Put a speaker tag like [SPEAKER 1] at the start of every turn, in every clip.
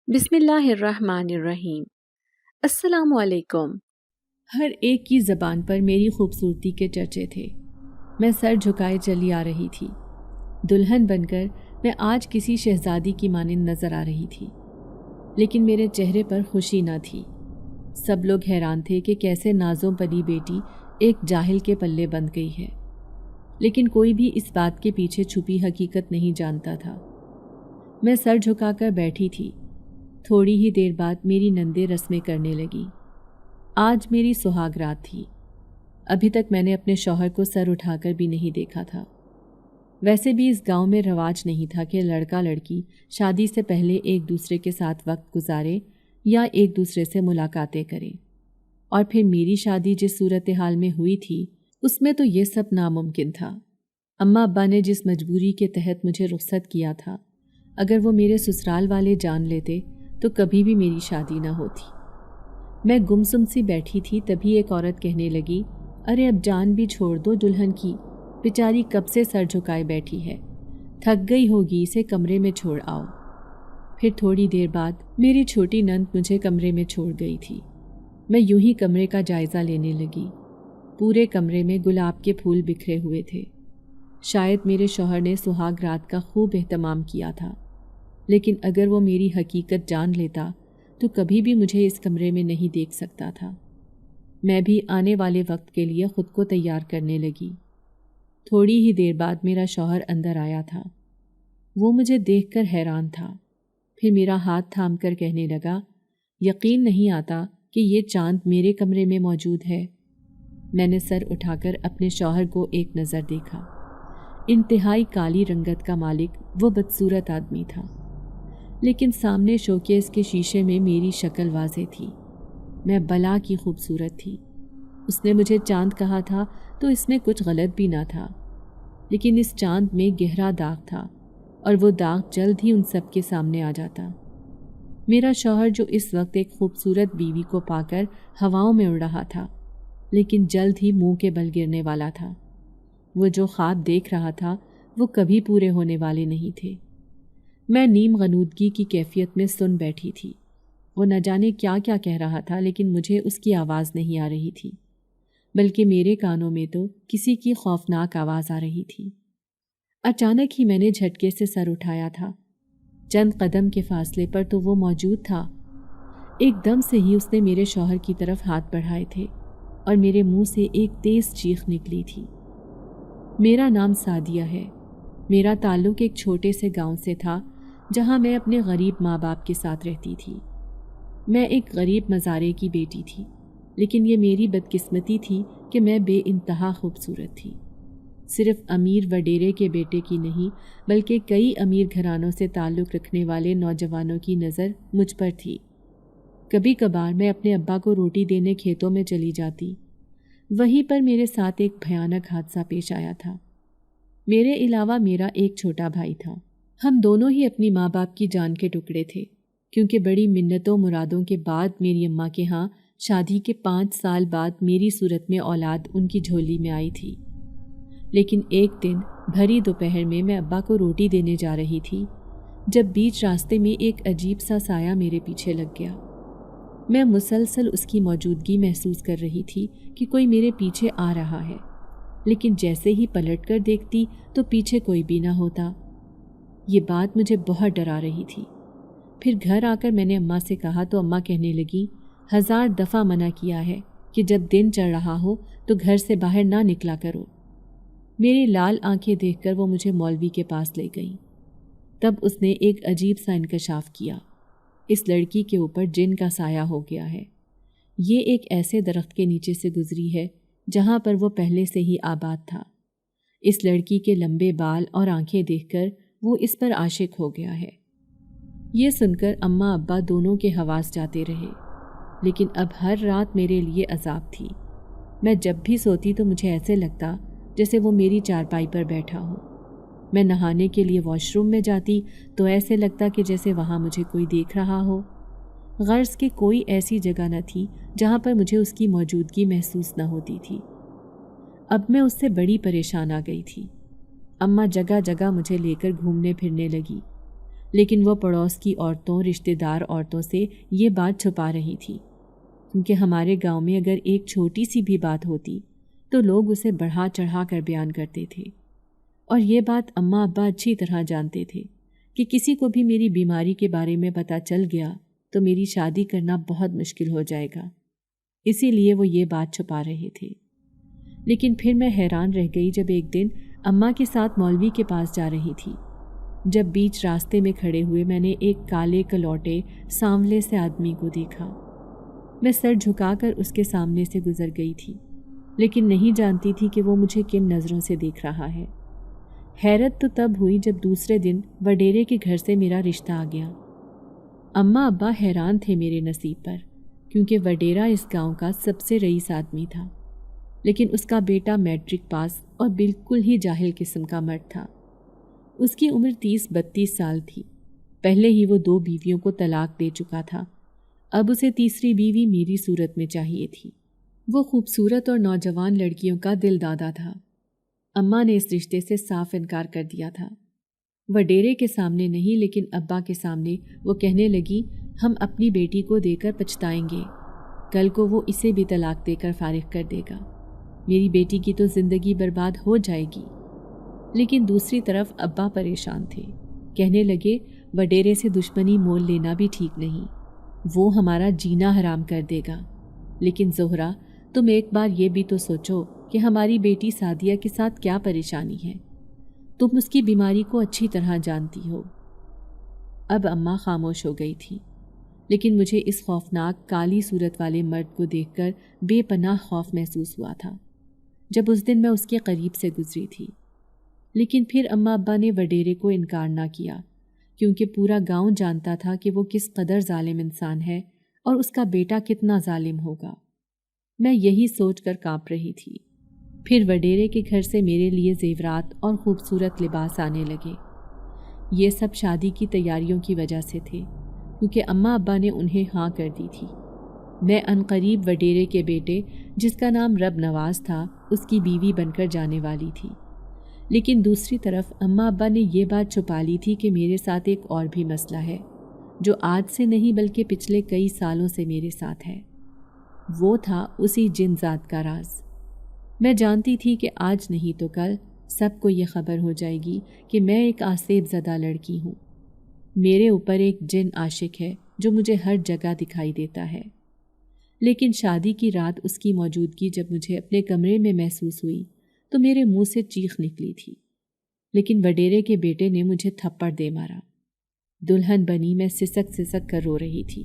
[SPEAKER 1] بسم اللہ الرحمن الرحیم۔ السلام علیکم۔
[SPEAKER 2] ہر ایک کی زبان پر میری خوبصورتی کے چرچے تھے۔ میں سر جھکائے چلی آ رہی تھی۔ دلہن بن کر میں آج کسی شہزادی کی مانند نظر آ رہی تھی، لیکن میرے چہرے پر خوشی نہ تھی۔ سب لوگ حیران تھے کہ کیسے نازوں پلی بیٹی ایک جاہل کے پلے بند گئی ہے، لیکن کوئی بھی اس بات کے پیچھے چھپی حقیقت نہیں جانتا تھا۔ میں سر جھکا کر بیٹھی تھی۔ تھوڑی ہی دیر بعد میری نندے رسمیں کرنے لگی۔ آج میری سہاگ رات تھی۔ ابھی تک میں نے اپنے شوہر کو سر اٹھا کر بھی نہیں دیکھا تھا۔ ویسے بھی اس گاؤں میں رواج نہیں تھا کہ لڑکا لڑکی شادی سے پہلے ایک دوسرے کے ساتھ وقت گزارے یا ایک دوسرے سے ملاقاتیں کریں، اور پھر میری شادی جس صورتحال میں ہوئی تھی اس میں تو یہ سب ناممکن تھا۔ اماں ابا نے جس مجبوری کے تحت مجھے رخصت کیا تھا، اگر وہ میرے سسرال والے جان لیتے تو کبھی بھی میری شادی نہ ہوتی۔ میں گمسم سی بیٹھی تھی، تبھی ایک عورت کہنے لگی، ارے اب جان بھی چھوڑ دو دلہن کی، بیچاری کب سے سر جھکائے بیٹھی ہے، تھک گئی ہوگی، اسے کمرے میں چھوڑ آؤ۔ پھر تھوڑی دیر بعد میری چھوٹی نند مجھے کمرے میں چھوڑ گئی تھی۔ میں یوں ہی کمرے کا جائزہ لینے لگی۔ پورے کمرے میں گلاب کے پھول بکھرے ہوئے تھے۔ شاید میرے شوہر نے سہاگ رات کا خوب اہتمام کیا تھا، لیکن اگر وہ میری حقیقت جان لیتا تو کبھی بھی مجھے اس کمرے میں نہیں دیکھ سکتا تھا۔ میں بھی آنے والے وقت کے لیے خود کو تیار کرنے لگی۔ تھوڑی ہی دیر بعد میرا شوہر اندر آیا تھا۔ وہ مجھے دیکھ کر حیران تھا، پھر میرا ہاتھ تھام کر کہنے لگا، یقین نہیں آتا کہ یہ چاند میرے کمرے میں موجود ہے۔ میں نے سر اٹھا کر اپنے شوہر کو ایک نظر دیکھا۔ انتہائی کالی رنگت کا مالک وہ بدصورت آدمی تھا، لیکن سامنے شوکیس کے شیشے میں میری شکل واضح تھی۔ میں بلا کی خوبصورت تھی۔ اس نے مجھے چاند کہا تھا تو اس میں کچھ غلط بھی نہ تھا، لیکن اس چاند میں گہرا داغ تھا، اور وہ داغ جلد ہی ان سب کے سامنے آ جاتا۔ میرا شوہر جو اس وقت ایک خوبصورت بیوی کو پا کر ہواؤں میں اڑ رہا تھا، لیکن جلد ہی منہ کے بل گرنے والا تھا۔ وہ جو خواب دیکھ رہا تھا وہ کبھی پورے ہونے والے نہیں تھے۔ میں نیم غنودگی کی کیفیت میں سن بیٹھی تھی۔ وہ نہ جانے کیا کیا کہہ رہا تھا، لیکن مجھے اس کی آواز نہیں آ رہی تھی، بلکہ میرے کانوں میں تو کسی کی خوفناک آواز آ رہی تھی۔ اچانک ہی میں نے جھٹکے سے سر اٹھایا تھا۔ چند قدم کے فاصلے پر تو وہ موجود تھا۔ ایک دم سے ہی اس نے میرے شوہر کی طرف ہاتھ بڑھائے تھے، اور میرے منہ سے ایک تیز چیخ نکلی تھی۔ میرا نام سعدیہ ہے۔ میرا تعلق ایک چھوٹے سے گاؤں سے تھا، جہاں میں اپنے غریب ماں باپ کے ساتھ رہتی تھی۔ میں ایک غریب مزارے کی بیٹی تھی، لیکن یہ میری بدقسمتی تھی کہ میں بے انتہا خوبصورت تھی۔ صرف امیر وڈیرے کے بیٹے کی نہیں، بلکہ کئی امیر گھرانوں سے تعلق رکھنے والے نوجوانوں کی نظر مجھ پر تھی۔ کبھی کبھار میں اپنے ابا کو روٹی دینے کھیتوں میں چلی جاتی۔ وہیں پر میرے ساتھ ایک بھیانک حادثہ پیش آیا تھا۔ میرے علاوہ میرا ایک چھوٹا بھائی تھا۔ ہم دونوں ہی اپنی ماں باپ کی جان کے ٹکڑے تھے، کیونکہ بڑی منتوں مرادوں کے بعد میری اماں کے ہاں شادی کے 5 سال بعد میری صورت میں اولاد ان کی جھولی میں آئی تھی۔ لیکن ایک دن بھری دوپہر میں ابا کو روٹی دینے جا رہی تھی، جب بیچ راستے میں ایک عجیب سا سایہ میرے پیچھے لگ گیا۔ میں مسلسل اس کی موجودگی محسوس کر رہی تھی کہ کوئی میرے پیچھے آ رہا ہے، لیکن جیسے ہی پلٹ کر دیکھتی تو پیچھے کوئی بھی نہ ہوتا۔ یہ بات مجھے بہت ڈرا رہی تھی۔ پھر گھر آ کر میں نے اماں سے کہا تو اماں کہنے لگی، 1000 دفعہ منع کیا ہے کہ جب دن چڑھ رہا ہو تو گھر سے باہر نہ نکلا کرو۔ میری لال آنکھیں دیکھ کر وہ مجھے مولوی کے پاس لے گئیں۔ تب اس نے ایک عجیب سا انکشاف کیا۔ اس لڑکی کے اوپر جن کا سایہ ہو گیا ہے۔ یہ ایک ایسے درخت کے نیچے سے گزری ہے جہاں پر وہ پہلے سے ہی آباد تھا۔ اس لڑکی کے لمبے بال اور آنکھیں دیکھ کر وہ اس پر عاشق ہو گیا ہے۔ یہ سن کر اماں ابا دونوں کے حواس جاتے رہے، لیکن اب ہر رات میرے لیے عذاب تھی۔ میں جب بھی سوتی تو مجھے ایسے لگتا جیسے وہ میری چارپائی پر بیٹھا ہو۔ میں نہانے کے لیے واش روم میں جاتی تو ایسے لگتا کہ جیسے وہاں مجھے کوئی دیکھ رہا ہو۔ غرض کہ کوئی ایسی جگہ نہ تھی جہاں پر مجھے اس کی موجودگی محسوس نہ ہوتی تھی۔ اب میں اس سے بڑی پریشان آ گئی تھی۔ اماں جگہ جگہ مجھے لے کر گھومنے پھرنے لگی، لیکن وہ پڑوس کی عورتوں، رشتہ دار عورتوں سے یہ بات چھپا رہی تھی، کیونکہ ہمارے گاؤں میں اگر ایک چھوٹی سی بھی بات ہوتی تو لوگ اسے بڑھا چڑھا کر بیان کرتے تھے، اور یہ بات اماں ابا اچھی طرح جانتے تھے کہ کسی کو بھی میری بیماری کے بارے میں پتہ چل گیا تو میری شادی کرنا بہت مشکل ہو جائے گا، اسی لیے وہ یہ بات چھپا رہے تھے۔ لیکن پھر میں حیران رہ گئی جب ایک دن اماں کے ساتھ مولوی کے پاس جا رہی تھی، جب بیچ راستے میں کھڑے ہوئے میں نے ایک کالے کلوٹے سانولے سے آدمی کو دیکھا۔ میں سر جھکا کر اس کے سامنے سے گزر گئی تھی، لیکن نہیں جانتی تھی کہ وہ مجھے کن نظروں سے دیکھ رہا ہے۔ حیرت تو تب ہوئی جب دوسرے دن وڈیرے کے گھر سے میرا رشتہ آ گیا۔ اماں ابا حیران تھے میرے نصیب پر، کیونکہ وڈیرا اس گاؤں کا سب سے رئیس آدمی تھا، لیکن اس کا بیٹا میٹرک پاس اور بالکل ہی جاہل قسم کا مرد تھا۔ اس کی عمر 30-32 سال تھی۔ پہلے ہی وہ 2 بیویوں کو طلاق دے چکا تھا، اب اسے تیسری بیوی میری صورت میں چاہیے تھی۔ وہ خوبصورت اور نوجوان لڑکیوں کا دل دادا تھا۔ اماں نے اس رشتے سے صاف انکار کر دیا تھا۔ وڈیرے کے سامنے نہیں لیکن ابا کے سامنے وہ کہنے لگی، ہم اپنی بیٹی کو دے کر پچھتائیں گے، کل کو وہ اسے بھی طلاق دے کر فارغ کر دے گا، میری بیٹی کی تو زندگی برباد ہو جائے گی۔ لیکن دوسری طرف ابا پریشان تھے، کہنے لگے وڈیرے سے دشمنی مول لینا بھی ٹھیک نہیں، وہ ہمارا جینا حرام کر دے گا۔ لیکن زہرا، تم ایک بار یہ بھی تو سوچو کہ ہماری بیٹی سعدیہ کے ساتھ کیا پریشانی ہے، تم اس کی بیماری کو اچھی طرح جانتی ہو۔ اب اماں خاموش ہو گئی تھی، لیکن مجھے اس خوفناک کالی صورت والے مرد کو دیکھ کر بے پناہ خوف محسوس ہوا تھا جب اس دن میں اس کے قریب سے گزری تھی۔ لیکن پھر اماں ابا نے وڈیرے کو انکار نہ کیا، کیونکہ پورا گاؤں جانتا تھا کہ وہ کس قدر ظالم انسان ہے اور اس کا بیٹا کتنا ظالم ہوگا۔ میں یہی سوچ کر کانپ رہی تھی۔ پھر وڈیرے کے گھر سے میرے لیے زیورات اور خوبصورت لباس آنے لگے۔ یہ سب شادی کی تیاریوں کی وجہ سے تھے، کیونکہ اماں ابا نے انہیں ہاں کر دی تھی۔ میں عنقریب وڈیرے کے بیٹے، جس کا نام رب نواز تھا، اس کی بیوی بن کر جانے والی تھی۔ لیکن دوسری طرف اماں ابا نے یہ بات چھپا لی تھی کہ میرے ساتھ ایک اور بھی مسئلہ ہے، جو آج سے نہیں بلکہ پچھلے کئی سالوں سے میرے ساتھ ہے۔ وہ تھا اسی جن ذات کا راز۔ میں جانتی تھی کہ آج نہیں تو کل سب کو یہ خبر ہو جائے گی کہ میں ایک آسیب زدہ لڑکی ہوں۔ میرے اوپر ایک جن عاشق ہے جو مجھے ہر جگہ دکھائی دیتا ہے۔ لیکن شادی کی رات اس کی موجودگی جب مجھے اپنے کمرے میں محسوس ہوئی تو میرے منہ سے چیخ نکلی تھی، لیکن وڈیرے کے بیٹے نے مجھے تھپڑ دے مارا۔ دلہن بنی میں سسک سسک کر رو رہی تھی۔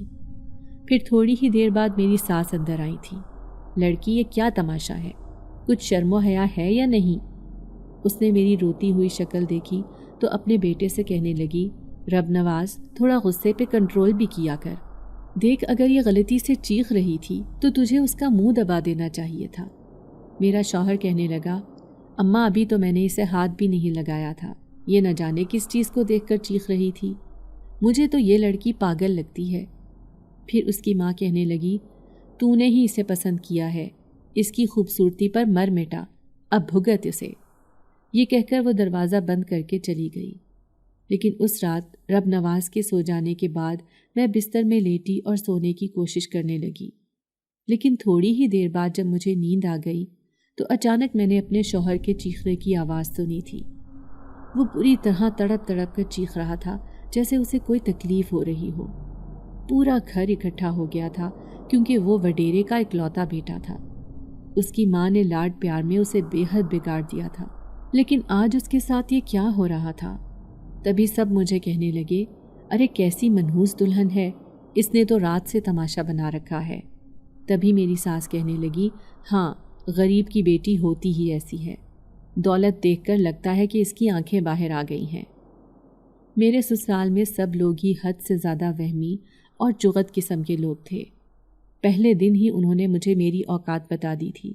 [SPEAKER 2] پھر تھوڑی ہی دیر بعد میری ساس اندر آئی تھی۔ لڑکی، یہ کیا تماشا ہے؟ کچھ شرم و حیا ہے یا نہیں؟ اس نے میری روتی ہوئی شکل دیکھی تو اپنے بیٹے سے کہنے لگی، رب نواز، تھوڑا غصے پہ کنٹرول بھی کیا کر۔ دیکھ، اگر یہ غلطی سے چیخ رہی تھی تو تجھے اس کا منہ دبا دینا چاہیے تھا۔ میرا شوہر کہنے لگا، اماں ابھی تو میں نے اسے ہاتھ بھی نہیں لگایا تھا، یہ نہ جانے کس چیز کو دیکھ کر چیخ رہی تھی، مجھے تو یہ لڑکی پاگل لگتی ہے۔ پھر اس کی ماں کہنے لگی، تو نے ہی اسے پسند کیا ہے، اس کی خوبصورتی پر مر مٹا، اب بھگت اسے۔ یہ کہہ کر وہ دروازہ بند کر کے چلی گئی۔ لیکن اس رات رب نواز کے سو جانے کے بعد میں بستر میں لیٹی اور سونے کی کوشش کرنے لگی۔ لیکن تھوڑی ہی دیر بعد جب مجھے نیند آ گئی تو اچانک میں نے اپنے شوہر کے چیخنے کی آواز سنی تھی۔ وہ بری طرح تڑپ تڑپ کر چیخ رہا تھا، جیسے اسے کوئی تکلیف ہو رہی ہو۔ پورا گھر اکٹھا ہو گیا تھا، کیونکہ وہ وڈیرے کا اکلوتا بیٹا تھا۔ اس کی ماں نے لاڈ پیار میں اسے بے حد بگاڑ دیا تھا، لیکن آج اس کے ساتھ یہ کیا ہو رہا تھا؟ تبھی سب مجھے کہنے لگے، ارے کیسی منحوس دلہن ہے، اس نے تو رات سے تماشا بنا رکھا ہے۔ تبھی میری ساس کہنے لگی، ہاں، غریب کی بیٹی ہوتی ہی ایسی ہے، دولت دیکھ کر لگتا ہے کہ اس کی آنکھیں باہر آ گئی ہیں۔ میرے سسرال میں سب لوگ ہی حد سے زیادہ وہمی اور چغت قسم کے لوگ تھے۔ پہلے دن ہی انہوں نے مجھے میری اوقات بتا دی تھی،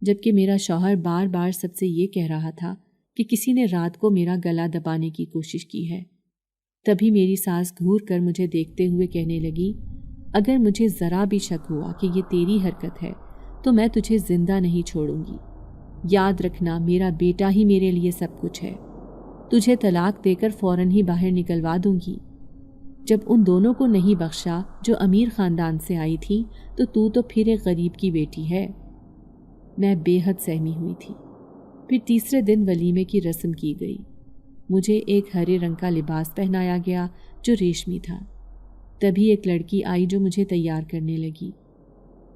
[SPEAKER 2] جبکہ میرا شوہر بار بار سب سے یہ کہہ رہا تھا کہ کسی نے رات کو میرا گلا دبانے کی کوشش کی ہے۔ تبھی میری ساس گھور کر مجھے دیکھتے ہوئے کہنے لگی، اگر مجھے ذرا بھی شک ہوا کہ یہ تیری حرکت ہے تو میں تجھے زندہ نہیں چھوڑوں گی۔ یاد رکھنا، میرا بیٹا ہی میرے لیے سب کچھ ہے۔ تجھے طلاق دے کر فوراً ہی باہر نکلوا دوں گی۔ جب ان دونوں کو نہیں بخشا جو امیر خاندان سے آئی تھی تو پھر ایک غریب کی بیٹی ہے۔ میں بے حد سہمی ہوئی تھی۔ پھر تیسرے دن ولیمے کی رسم کی گئی۔ مجھے ایک ہرے رنگ کا لباس پہنایا گیا جو ریشمی تھا۔ تبھی ایک لڑکی آئی جو مجھے تیار کرنے لگی۔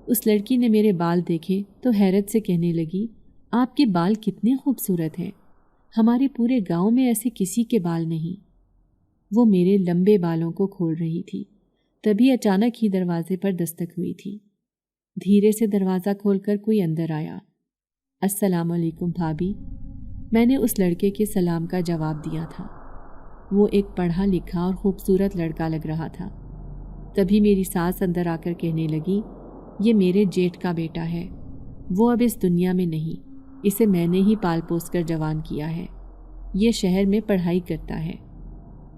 [SPEAKER 2] اس لڑکی نے میرے بال دیکھے تو حیرت سے کہنے لگی، آپ کے بال کتنے خوبصورت ہیں، ہمارے پورے گاؤں میں ایسے کسی کے بال نہیں۔ وہ میرے لمبے بالوں کو کھول رہی تھی۔ تبھی اچانک ہی دروازے پر دستک ہوئی تھی۔ دھیرے سے دروازہ کھول کر کوئی اندر آیا۔ السلام علیکم بھابھی۔ میں نے اس لڑکے کے سلام کا جواب دیا تھا۔ وہ ایک پڑھا لکھا اور خوبصورت لڑکا لگ رہا تھا۔ تبھی میری ساس اندر آ کر کہنے لگی، یہ میرے جیٹھ کا بیٹا ہے، وہ اب اس دنیا میں نہیں، اسے میں نے ہی پال پوس کر جوان کیا ہے، یہ شہر میں پڑھائی کرتا ہے۔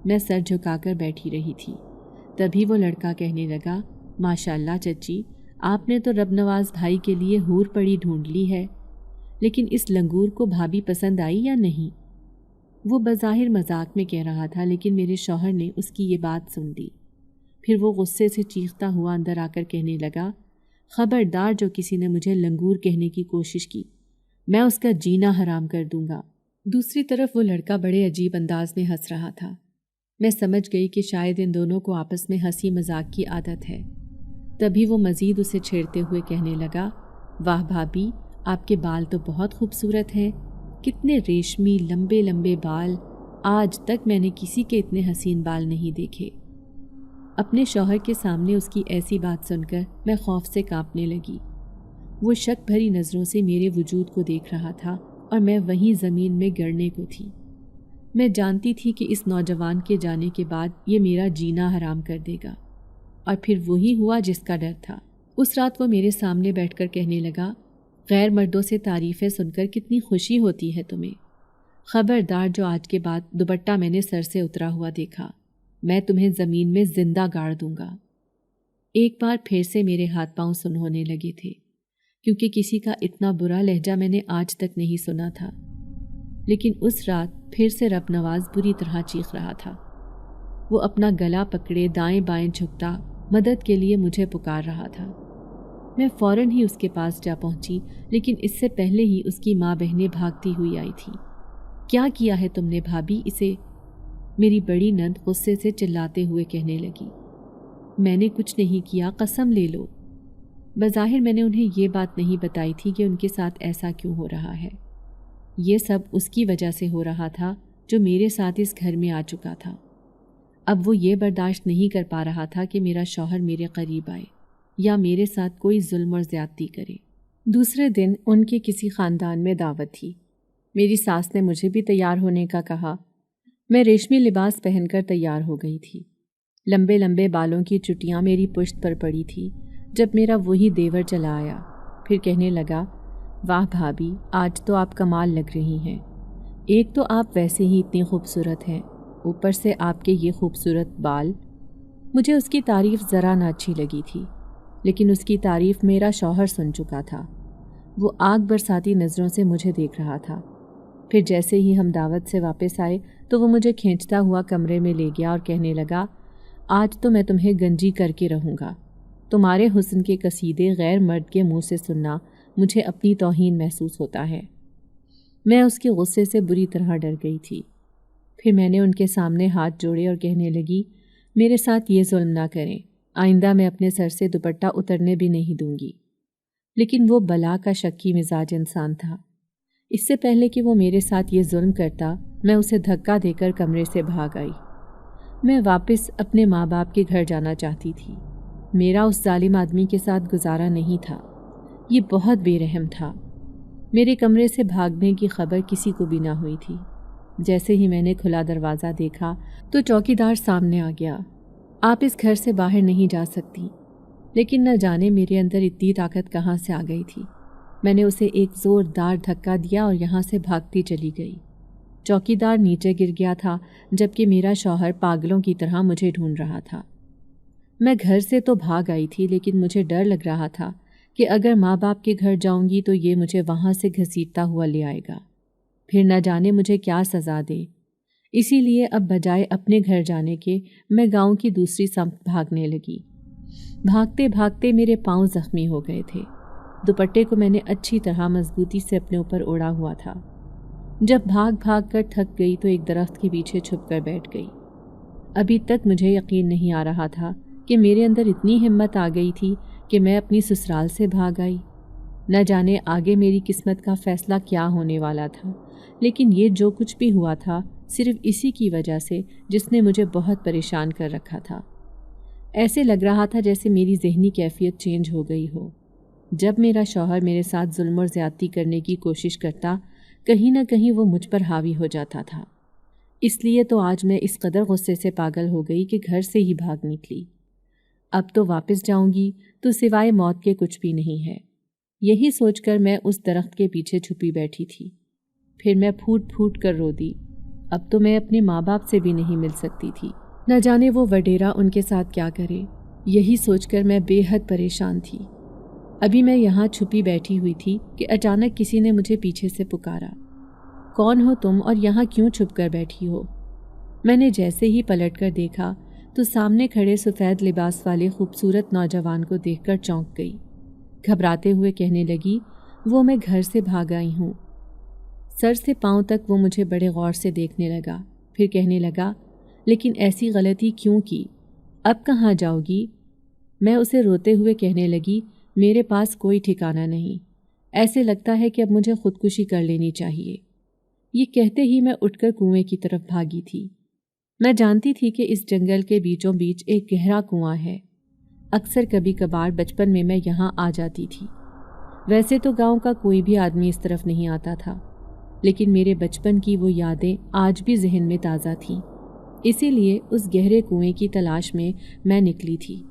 [SPEAKER 2] میں سر جھکا کر بیٹھی رہی تھی۔ تبھی وہ لڑکا کہنے لگا، ماشاءاللہ چچی، آپ نے تو رب نواز بھائی کے لیے حور پڑی ڈھونڈ لی ہے، لیکن اس لنگور کو بھابھی پسند آئی یا نہیں؟ وہ بظاہر مذاق میں کہہ رہا تھا، لیکن میرے شوہر نے اس کی یہ بات سن لی۔ پھر وہ غصے سے چیختا ہوا اندر آ کر کہنے لگا، خبردار جو کسی نے مجھے لنگور کہنے کی کوشش کی، میں اس کا جینا حرام کر دوں گا۔ دوسری طرف وہ لڑکا بڑے عجیب انداز میں ہنس رہا تھا۔ میں سمجھ گئی کہ شاید ان دونوں کو آپس میں ہنسی مذاق کی عادت ہے۔ تبھی وہ مزید اسے چھیڑتے ہوئے کہنے لگا، واہ بھابھی، آپ کے بال تو بہت خوبصورت ہیں، کتنے ریشمی لمبے لمبے بال، آج تک میں نے کسی کے اتنے حسین بال نہیں دیکھے۔ اپنے شوہر کے سامنے اس کی ایسی بات سن کر میں خوف سے کانپنے لگی۔ وہ شک بھری نظروں سے میرے وجود کو دیکھ رہا تھا اور میں وہیں زمین میں گڑنے کو تھی۔ میں جانتی تھی کہ اس نوجوان کے جانے کے بعد یہ میرا جینا حرام کر دے گا، اور پھر وہی ہوا جس کا ڈر تھا۔ اس رات وہ میرے سامنے بیٹھ کر کہنے لگا، غیر مردوں سے تعریفیں سن کر کتنی خوشی ہوتی ہے تمہیں، خبردار جو آج کے بعد دوپٹہ میں نے سر سے اترا ہوا دیکھا، میں تمہیں زمین میں زندہ گاڑ دوں گا۔ ایک بار پھر سے میرے ہاتھ پاؤں سن ہونے لگے تھے، کیونکہ کسی کا اتنا برا لہجہ میں نے آج تک نہیں سنا تھا۔ لیکن اس رات پھر سے رب نواز بری طرح چیخ رہا تھا۔ وہ اپنا گلا پکڑے دائیں بائیں جھکتا مدد کے لیے مجھے پکار رہا تھا۔ میں فوراً ہی اس کے پاس جا پہنچی، لیکن اس سے پہلے ہی اس کی ماں بہنیں بھاگتی ہوئی آئی تھیں۔ کیا کیا ہے تم نے بھابھی اسے؟ میری بڑی نند غصے سے چلاتے ہوئے کہنے لگی۔ میں نے کچھ نہیں کیا، قسم لے لو۔ بظاہر میں نے انہیں یہ بات نہیں بتائی تھی کہ ان کے ساتھ ایسا کیوں ہو رہا ہے۔ یہ سب اس کی وجہ سے ہو رہا تھا جو میرے ساتھ اس گھر میں آ چکا تھا۔ اب وہ یہ برداشت نہیں کر پا رہا تھا کہ میرا شوہر میرے قریب آئے یا میرے ساتھ کوئی ظلم اور زیادتی کرے۔ دوسرے دن ان کے کسی خاندان میں دعوت تھی۔ میری ساس نے مجھے بھی تیار ہونے کا کہا۔ میں ریشمی لباس پہن کر تیار ہو گئی تھی۔ لمبے لمبے بالوں کی چٹیاں میری پشت پر پڑی تھی جب میرا وہی دیور چلا آیا۔ پھر کہنے لگا، واہ بھابھی، آج تو آپ کمال لگ رہی ہیں، ایک تو آپ ویسے ہی اتنی خوبصورت ہیں، اوپر سے آپ کے یہ خوبصورت بال۔ مجھے اس کی تعریف ذرا نہ اچھی لگی تھی، لیکن اس کی تعریف میرا شوہر سن چکا تھا۔ وہ آگ برساتی نظروں سے مجھے دیکھ رہا تھا۔ پھر جیسے ہی ہم دعوت سے واپس آئے تو وہ مجھے کھینچتا ہوا کمرے میں لے گیا اور کہنے لگا، آج تو میں تمہیں گنجی کر کے رہوں گا۔ تمہارے حسن کے قصیدے غیر مرد کے منہ سے سننا مجھے اپنی توہین محسوس ہوتا ہے۔ میں اس کے غصے سے بری طرح ڈر گئی تھی۔ پھر میں نے ان کے سامنے ہاتھ جوڑے اور کہنے لگی، میرے ساتھ یہ ظلم نہ کریں، آئندہ میں اپنے سر سے دوپٹہ اترنے بھی نہیں دوں گی۔ لیکن وہ بلا کا شکی مزاج انسان تھا۔ اس سے پہلے کہ وہ میرے ساتھ یہ ظلم کرتا، میں اسے دھکا دے کر کمرے سے بھاگ آئی۔ میں واپس اپنے ماں باپ کے گھر جانا چاہتی تھی۔ میرا اس ظالم آدمی کے ساتھ گزارا نہیں تھا، یہ بہت بے رحم تھا۔ میرے کمرے سے بھاگنے کی خبر کسی کو بھی نہ ہوئی تھی۔ جیسے ہی میں نے کھلا دروازہ دیکھا تو چوکیدار سامنے آ گیا۔ آپ اس گھر سے باہر نہیں جا سکتی۔ لیکن نہ جانے میرے اندر اتنی طاقت کہاں سے آ گئی تھی۔ میں نے اسے ایک زوردار دھکا دیا اور یہاں سے بھاگتی چلی گئی۔ چوکیدار نیچے گر گیا تھا، جبکہ میرا شوہر پاگلوں کی طرح مجھے ڈھونڈ رہا تھا۔ میں گھر سے تو بھاگ آئی تھی، لیکن مجھے ڈر لگ رہا تھا کہ اگر ماں باپ کے گھر جاؤں گی تو یہ مجھے وہاں سے گھسیٹتا ہوا لے آئے گا، پھر نہ جانے مجھے کیا سزا دے۔ اسی لیے اب بجائے اپنے گھر جانے کے میں گاؤں کی دوسری سمت بھاگنے لگی۔ بھاگتے بھاگتے میرے پاؤں زخمی ہو گئے تھے۔ دوپٹے کو میں نے اچھی طرح مضبوطی سے اپنے اوپر اوڑھا ہوا تھا۔ جب بھاگ بھاگ کر تھک گئی تو ایک درخت کے پیچھے چھپ کر بیٹھ گئی۔ ابھی تک مجھے یقین نہیں آ رہا تھا کہ میرے اندر اتنی ہمت آ گئی تھی کہ میں اپنی سسرال سے بھاگ آئی۔ نہ جانے آگے میری قسمت کا فیصلہ کیا ہونے والا تھا، لیکن یہ جو کچھ بھی ہوا تھا صرف اسی کی وجہ سے جس نے مجھے بہت پریشان کر رکھا تھا۔ ایسے لگ رہا تھا جیسے میری ذہنی کیفیت چینج ہو گئی ہو۔ جب میرا شوہر میرے ساتھ ظلم اور زیادتی کرنے کی کوشش کرتا، کہیں نہ کہیں وہ مجھ پر حاوی ہو جاتا تھا۔ اس لیے تو آج میں اس قدر غصے سے پاگل ہو گئی کہ گھر سے ہی بھاگ نکلی۔ اب تو واپس جاؤں گی تو سوائے موت کے کچھ بھی نہیں ہے، یہی سوچ کر میں اس درخت کے پیچھے چھپی بیٹھی تھی۔ پھر میں پھوٹ پھوٹ کر رو دی۔ اب تو میں اپنے ماں باپ سے بھی نہیں مل سکتی تھی، نہ جانے وہ وڈیرا ان کے ساتھ کیا کرے، یہی سوچ کر میں بے حد پریشان تھی۔ ابھی میں یہاں چھپی بیٹھی ہوئی تھی کہ اچانک کسی نے مجھے پیچھے سے پکارا، کون ہو تم اور یہاں کیوں چھپ کر بیٹھی ہو؟ میں نے جیسے ہی پلٹ کر دیکھا تو سامنے کھڑے سفید لباس والے خوبصورت نوجوان کو دیکھ کر چونک گئی۔ گھبراتے ہوئے کہنے لگی، وہ میں گھر سے بھاگ آئی ہوں۔ سر سے پاؤں تک وہ مجھے بڑے غور سے دیکھنے لگا، پھر کہنے لگا، لیکن ایسی غلطی کیوں کی؟ اب کہاں جاؤ گی؟ میں اسے روتے ہوئے کہنے لگی، میرے پاس کوئی ٹھکانہ نہیں، ایسے لگتا ہے کہ اب مجھے خودکشی کر لینی چاہیے۔ یہ کہتے ہی میں اٹھ کر کنویں کی طرف بھاگی تھی۔ میں جانتی تھی کہ اس جنگل کے بیچوں بیچ ایک گہرا کنواں ہے۔ اکثر کبھی کبھار بچپن میں یہاں آ جاتی تھی۔ ویسے تو گاؤں کا کوئی بھی آدمی اس طرف نہیں آتا تھا، لیکن میرے بچپن کی وہ یادیں آج بھی ذہن میں تازہ تھیں، اسی لیے اس گہرے کنویں کی تلاش میں نکلی تھی۔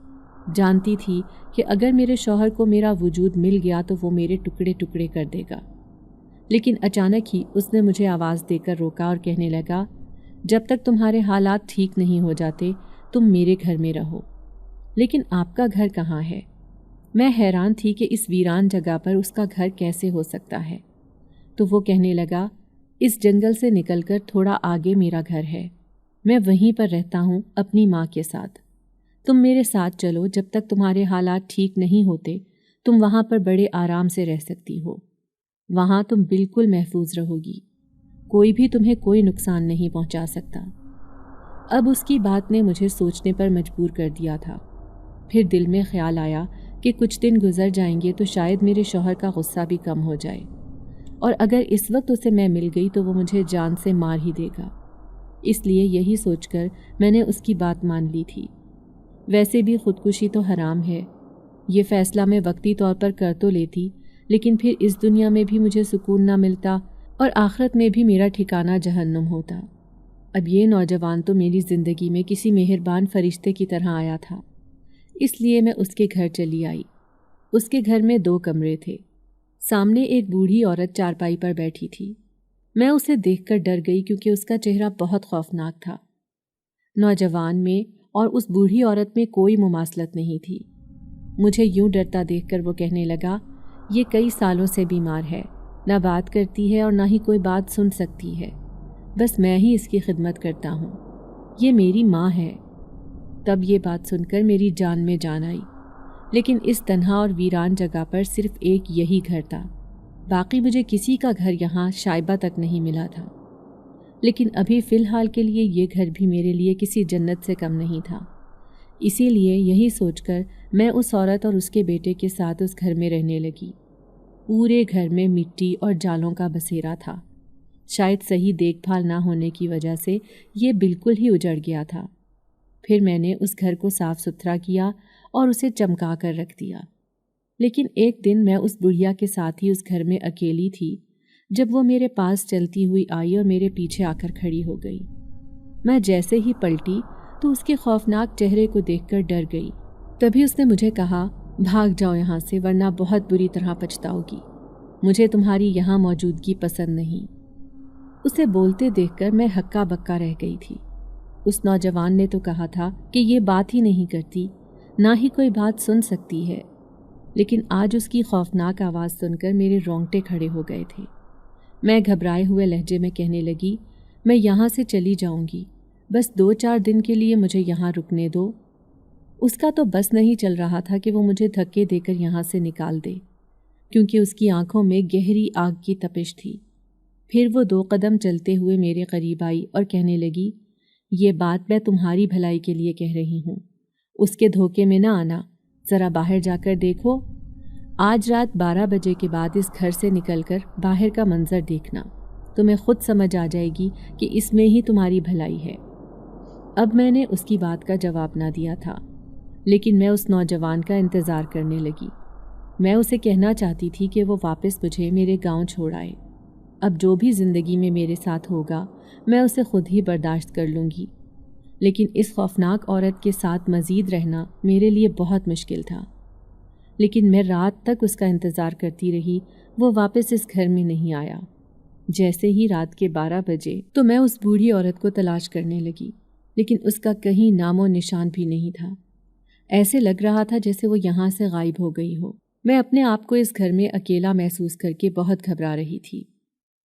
[SPEAKER 2] جانتی تھی کہ اگر میرے شوہر کو میرا وجود مل گیا تو وہ میرے ٹکڑے ٹکڑے کر دے گا، لیکن اچانک ہی اس نے مجھے آواز دے کر روکا اور کہنے لگا، جب تک تمہارے حالات ٹھیک نہیں ہو جاتے تم میرے گھر میں رہو۔ لیکن آپ کا گھر کہاں ہے؟ میں حیران تھی کہ اس ویران جگہ پر اس کا گھر کیسے ہو سکتا ہے۔ تو وہ کہنے لگا، اس جنگل سے نکل کر تھوڑا آگے میرا گھر ہے، میں وہیں پر رہتا ہوں اپنی ماں کے ساتھ۔ تم میرے ساتھ چلو، جب تک تمہارے حالات ٹھیک نہیں ہوتے تم وہاں پر بڑے آرام سے رہ سکتی ہو۔ وہاں تم بالکل محفوظ رہو گی، کوئی بھی تمہیں کوئی نقصان نہیں پہنچا سکتا۔ اب اس کی بات نے مجھے سوچنے پر مجبور کر دیا تھا۔ پھر دل میں خیال آیا کہ کچھ دن گزر جائیں گے تو شاید میرے شوہر کا غصہ بھی کم ہو جائے، اور اگر اس وقت اسے میں مل گئی تو وہ مجھے جان سے مار ہی دے گا۔ اس لیے یہی سوچ کر میں نے اس کی بات مان لی تھی۔ ویسے بھی خودکشی تو حرام ہے، یہ فیصلہ میں وقتی طور پر کر تو لیتی، لیکن پھر اس دنیا میں بھی مجھے سکون نہ ملتا اور آخرت میں بھی میرا ٹھکانہ جہنم ہوتا۔ اب یہ نوجوان تو میری زندگی میں کسی مہربان فرشتے کی طرح آیا تھا، اس لیے میں اس کے گھر چلی آئی۔ اس کے گھر میں 2 کمرے تھے۔ سامنے ایک بوڑھی عورت چارپائی پر بیٹھی تھی۔ میں اسے دیکھ کر ڈر گئی کیونکہ اس کا چہرہ بہت خوفناک تھا۔ نوجوان میں اور اس بوڑھی عورت میں کوئی مماثلت نہیں تھی۔ مجھے یوں ڈرتا دیکھ کر وہ کہنے لگا، یہ کئی سالوں سے بیمار ہے، نہ بات کرتی ہے اور نہ ہی کوئی بات سن سکتی ہے، بس میں ہی اس کی خدمت کرتا ہوں، یہ میری ماں ہے۔ تب یہ بات سن کر میری جان میں جان آئی، لیکن اس تنہا اور ویران جگہ پر صرف ایک یہی گھر تھا، باقی مجھے کسی کا گھر یہاں شائبہ تک نہیں ملا تھا۔ لیکن ابھی فی الحال کے لیے یہ گھر بھی میرے لیے کسی جنت سے کم نہیں تھا، اسی لیے یہی سوچ کر میں اس عورت اور اس کے بیٹے کے ساتھ اس گھر میں رہنے لگی۔ پورے گھر میں مٹی اور جالوں کا بسیرا تھا، شاید صحیح دیکھ بھال نہ ہونے کی وجہ سے یہ بالکل ہی اجڑ گیا تھا۔ پھر میں نے اس گھر کو صاف ستھرا کیا اور اسے چمکا کر رکھ دیا۔ لیکن ایک دن میں اس بڑھیا کے ساتھ ہی اس گھر میں اکیلی تھی جب وہ میرے پاس چلتی ہوئی آئی اور میرے پیچھے آ کر کھڑی ہو گئی۔ میں جیسے ہی پلٹی تو اس کے خوفناک چہرے کو دیکھ کر ڈر گئی۔ تبھی اس نے مجھے کہا، بھاگ جاؤ یہاں سے ورنہ بہت بری طرح پچھتاؤ گی، مجھے تمہاری یہاں موجودگی پسند نہیں۔ اسے بولتے دیکھ کر میں ہکا بکا رہ گئی تھی۔ اس نوجوان نے تو کہا تھا کہ یہ بات ہی نہیں کرتی، نہ ہی کوئی بات سن سکتی ہے، لیکن آج اس کی خوفناک آواز سن کر میرے رونگٹے کھڑے ہو گئے تھے۔ میں گھبرائے ہوئے لہجے میں کہنے لگی، میں یہاں سے چلی جاؤں گی، بس 2-4 دن کے لیے مجھے یہاں رکنے دو۔ اس کا تو بس نہیں چل رہا تھا کہ وہ مجھے دھکے دے کر یہاں سے نکال دے، کیونکہ اس کی آنکھوں میں گہری آگ کی تپش تھی۔ پھر وہ 2 قدم چلتے ہوئے میرے قریب آئی اور کہنے لگی، یہ بات میں تمہاری بھلائی کے لیے کہہ رہی ہوں، اس کے دھوکے میں نہ آنا، ذرا باہر جا کر دیکھو۔ آج رات 12 بجے کے بعد اس گھر سے نکل کر باہر کا منظر دیکھنا، تمہیں خود سمجھ آ جائے گی کہ اس میں ہی تمہاری بھلائی ہے۔ اب میں نے اس کی بات کا جواب نہ دیا تھا، لیکن میں اس نوجوان کا انتظار کرنے لگی۔ میں اسے کہنا چاہتی تھی کہ وہ واپس مجھے میرے گاؤں چھوڑ آئے۔ اب جو بھی زندگی میں میرے ساتھ ہوگا میں اسے خود ہی برداشت کر لوں گی، لیکن اس خوفناک عورت کے ساتھ مزید رہنا میرے لیے بہت مشکل تھا۔ لیکن میں رات تک اس کا انتظار کرتی رہی، وہ واپس اس گھر میں نہیں آیا۔ جیسے ہی رات کے 12 بجے تو میں اس بوڑھی عورت کو تلاش کرنے لگی، لیکن اس کا کہیں نام و نشان بھی نہیں تھا۔ ایسے لگ رہا تھا جیسے وہ یہاں سے غائب ہو گئی ہو۔ میں اپنے آپ کو اس گھر میں اکیلا محسوس کر کے بہت گھبرا رہی تھی۔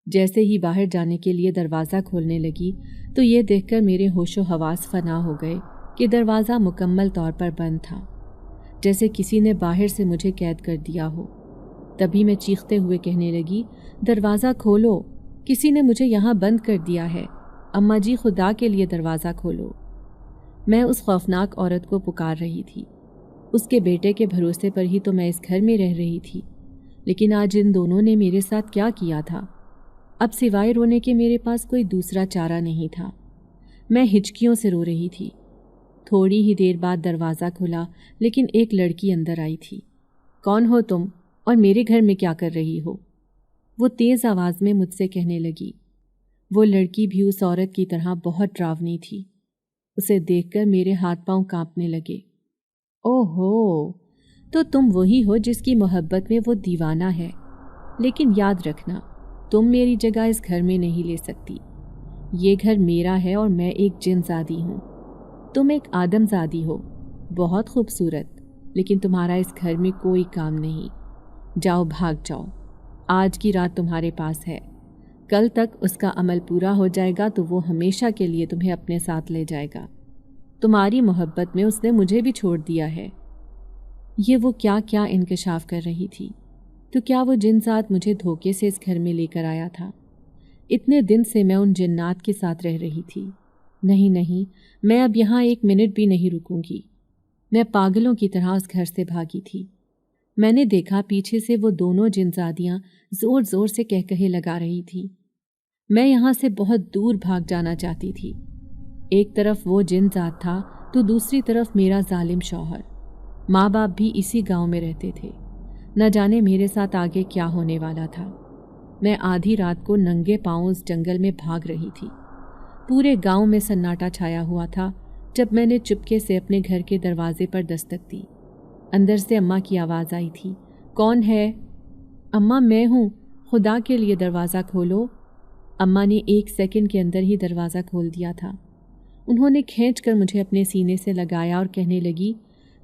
[SPEAKER 2] جیسے ہی باہر جانے کے لیے دروازہ کھولنے لگی تو یہ دیکھ کر میرے ہوش و حواس فنا ہو گئے کہ دروازہ مکمل طور پر بند تھا، جیسے کسی نے باہر سے مجھے قید کر دیا ہو۔ تبھی میں چیختے ہوئے کہنے لگی، دروازہ کھولو، کسی نے مجھے یہاں بند کر دیا ہے، اماں جی خدا کے لیے دروازہ کھولو۔ میں اس خوفناک عورت کو پکار رہی تھی۔ اس کے بیٹے کے بھروسے پر ہی تو میں اس گھر میں رہ رہی تھی، لیکن آج ان دونوں نے میرے ساتھ کیا کیا تھا؟ اب سوائے رونے کے میرے پاس کوئی دوسرا چارہ نہیں تھا۔ میں ہچکیوں سے رو رہی تھی۔ تھوڑی ہی دیر بعد دروازہ کھلا، لیکن ایک لڑکی اندر آئی تھی۔ کون ہو تم اور میرے گھر میں کیا کر رہی ہو؟ وہ تیز آواز میں مجھ سے کہنے لگی۔ وہ لڑکی بھی اس عورت کی طرح بہت ڈراؤنی تھی۔ اسے دیکھ کر میرے ہاتھ پاؤں کانپنے لگے۔ اوہ ہو، تو تم وہی ہو جس کی محبت میں وہ دیوانہ ہے، لیکن یاد رکھنا تم میری جگہ اس گھر میں نہیں لے سکتی۔ یہ گھر میرا ہے اور میں ایک جن زادی ہوں، تم ایک آدم زادی ہو، بہت خوبصورت، لیکن تمہارا اس گھر میں کوئی کام نہیں۔ جاؤ، بھاگ جاؤ، آج کی رات تمہارے پاس ہے، کل تک اس کا عمل پورا ہو جائے گا تو وہ ہمیشہ کے لیے تمہیں اپنے ساتھ لے جائے گا۔ تمہاری محبت میں اس نے مجھے بھی چھوڑ دیا ہے۔ یہ وہ کیا کیا انکشاف کر رہی تھی؟ تو کیا وہ جن ذات مجھے دھوکے سے اس گھر میں لے کر آیا تھا؟ اتنے دن سے میں ان جنات کے ساتھ رہ رہی تھی۔ نہیں، میں اب یہاں 1 منٹ بھی نہیں رکوں گی۔ میں پاگلوں کی طرح اس گھر سے بھاگی تھی۔ میں نے دیکھا پیچھے سے وہ دونوں جن زادیاں زور زور سے کہکہے لگا رہی تھی۔ میں یہاں سے بہت دور بھاگ جانا چاہتی تھی۔ ایک طرف وہ جن ذات تھا تو دوسری طرف میرا ظالم شوہر۔ ماں باپ بھی اسی گاؤں میں رہتے تھے۔ نہ جانے میرے ساتھ آگے کیا ہونے والا تھا۔ میں آدھی رات کو ننگے پاؤں اس جنگل میں بھاگ رہی تھی۔ پورے گاؤں میں سناٹا چھایا ہوا تھا جب میں نے چپکے سے اپنے گھر کے دروازے پر دستک دی۔ اندر سے اماں کی آواز آئی تھی، کون ہے؟ اماں میں ہوں، خدا کے لیے دروازہ کھولو۔ اماں نے 1 سیکنڈ کے اندر ہی دروازہ کھول دیا تھا۔ انہوں نے کھینچ کر مجھے اپنے سینے سے لگایا اور کہنے لگی،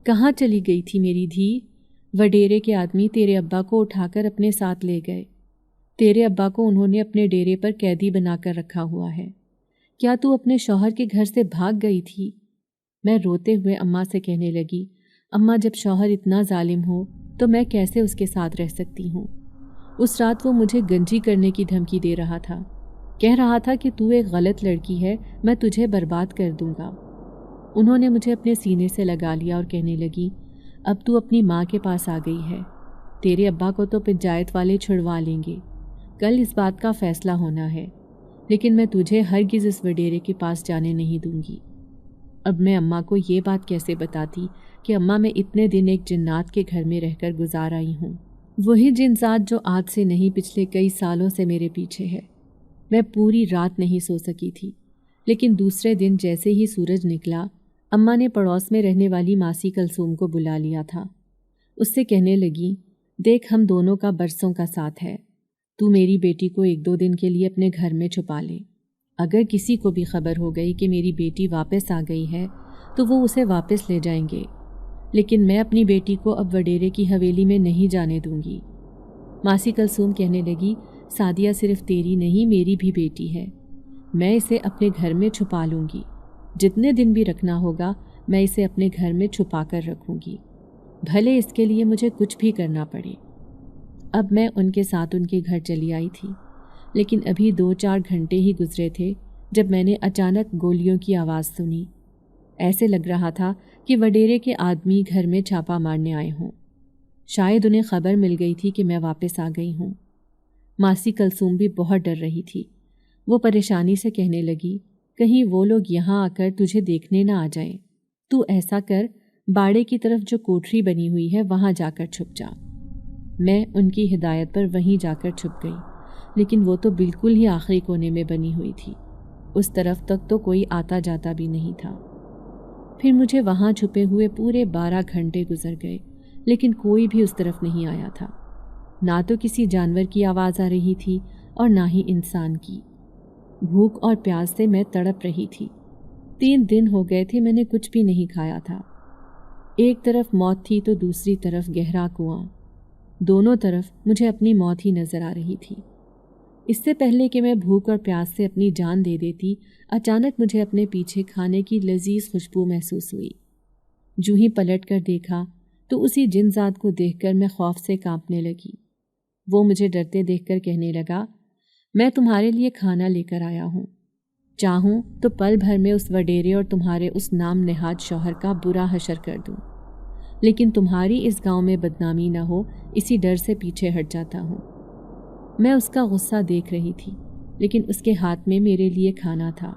[SPEAKER 2] کہاں چلی گئی تھی میری دھی؟ وڈیرے کے آدمی تیرے ابا کو اٹھا کر اپنے ساتھ لے گئے۔ تیرے ابا کو انہوں نے اپنے ڈیرے پر قیدی بنا کر رکھا ہوا ہے۔ کیا تو اپنے شوہر کے گھر سے بھاگ گئی تھی؟ میں روتے ہوئے اماں سے کہنے لگی، اماں جب شوہر اتنا ظالم ہو تو میں کیسے اس کے ساتھ رہ سکتی ہوں؟ اس رات وہ مجھے گنجی کرنے کی دھمکی دے رہا تھا، کہہ رہا تھا کہ تو ایک غلط لڑکی ہے، میں تجھے برباد کر دوں گا۔ انہوں نے مجھے اپنے سینے سے لگا لیا اور کہنے لگی، اب تو اپنی ماں کے پاس آ گئی ہے، تیرے ابا کو تو پنچایت والے چھڑوا لیں گے، کل اس بات کا فیصلہ ہونا ہے، لیکن میں تجھے ہرگز اس وڈیرے کے پاس جانے نہیں دوں گی۔ اب میں اماں کو یہ بات کیسے بتاتی کہ اماں میں اتنے دن ایک جنات کے گھر میں رہ کر گزار آئی ہوں، وہی جن ذات جو آج سے نہیں پچھلے کئی سالوں سے میرے پیچھے ہے۔ میں پوری رات نہیں سو سکی تھی، لیکن دوسرے دن جیسے ہی سورج نکلا، اماں نے پڑوس میں رہنے والی ماسی کلثوم کو بلا لیا تھا۔ اس سے کہنے لگی، دیکھ ہم دونوں کا برسوں کا ساتھ ہے، تو میری بیٹی کو 1-2 دن کے لیے اپنے گھر میں چھپا لے۔ اگر کسی کو بھی خبر ہو گئی کہ میری بیٹی واپس آ گئی ہے تو وہ اسے واپس لے جائیں گے، لیکن میں اپنی بیٹی کو اب وڈیرے کی حویلی میں نہیں جانے دوں گی۔ ماسی کلثوم کہنے لگی، سعدیہ صرف تیری نہیں میری بھی بیٹی ہے، میں اسے اپنے گھر میں چھپا لوں گی، جتنے دن بھی رکھنا ہوگا میں اسے اپنے گھر میں چھپا کر رکھوں گی، بھلے اس کے لیے مجھے کچھ بھی کرنا پڑے۔ اب میں ان کے ساتھ ان کے گھر چلی آئی تھی، لیکن ابھی 2-4 گھنٹے ہی گزرے تھے جب میں نے اچانک گولیوں کی آواز سنی۔ ایسے لگ رہا تھا کہ وڈیرے کے آدمی گھر میں چھاپا مارنے آئے ہوں۔ شاید انہیں خبر مل گئی تھی کہ میں واپس آ گئی ہوں۔ ماسی کلثوم بھی بہت ڈر رہی تھی۔ وہ پریشانی سے کہنے لگی، کہیں وہ لوگ یہاں آ کر تجھے دیکھنے نہ آ جائیں۔ تو ایسا کر، باڑے کی طرف جو کوٹری بنی ہوئی ہے وہاں جا کر چھپ جا۔ میں ان کی ہدایت پر وہیں جا کر چھپ گئی، لیکن وہ تو بالکل ہی آخری کونے میں بنی ہوئی تھی۔ اس طرف تک تو کوئی آتا جاتا بھی نہیں تھا۔ پھر مجھے وہاں چھپے ہوئے پورے 12 گھنٹے گزر گئے، لیکن کوئی بھی اس طرف نہیں آیا تھا۔ نہ تو کسی جانور کی آواز آ رہی تھی اور نہ ہی انسان کی۔ بھوک اور پیاس سے میں تڑپ رہی تھی۔ 3 دن ہو گئے تھے میں نے کچھ بھی نہیں کھایا تھا۔ ایک طرف موت تھی تو دوسری طرف گہرا کنواں۔ دونوں طرف مجھے اپنی موت ہی نظر آ رہی تھی۔ اس سے پہلے کہ میں بھوک اور پیاس سے اپنی جان دے دیتی، اچانک مجھے اپنے پیچھے کھانے کی لذیذ خوشبو محسوس ہوئی۔ جو ہی پلٹ کر دیکھا تو اسی جن ذات کو دیکھ کر میں خوف سے کانپنے لگی۔ وہ مجھے ڈرتے دیکھ کر کہنے لگا، میں تمہارے لیے کھانا لے کر آیا ہوں، چاہوں تو پل بھر میں اس وڈیرے اور تمہارے اس نام نہاد شوہر کا برا حشر کر دوں، لیکن تمہاری اس گاؤں میں بدنامی نہ ہو اسی ڈر سے پیچھے ہٹ جاتا ہوں۔ میں اس کا غصہ دیکھ رہی تھی، لیکن اس کے ہاتھ میں میرے لیے کھانا تھا۔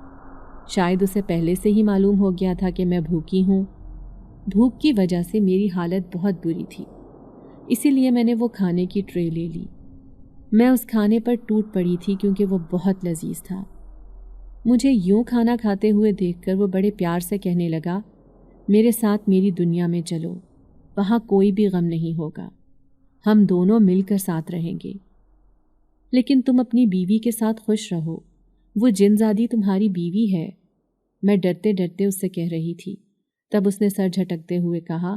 [SPEAKER 2] شاید اسے پہلے سے ہی معلوم ہو گیا تھا کہ میں بھوکی ہوں۔ بھوک کی وجہ سے میری حالت بہت بری تھی، اسی لیے میں نے وہ کھانے کی ٹرے لے لی۔ میں اس کھانے پر ٹوٹ پڑی تھی کیونکہ وہ بہت لذیذ تھا۔ مجھے یوں کھانا کھاتے ہوئے دیکھ کر وہ بڑے پیار سے کہنے لگا، میرے ساتھ میری دنیا میں چلو، وہاں کوئی بھی غم نہیں ہوگا، ہم دونوں مل کر ساتھ رہیں گے، لیکن تم اپنی بیوی کے ساتھ خوش رہو، وہ جن زادی تمہاری بیوی ہے۔ میں ڈرتے ڈرتے اس سے کہہ رہی تھی۔ تب اس نے سر جھٹکتے ہوئے کہا،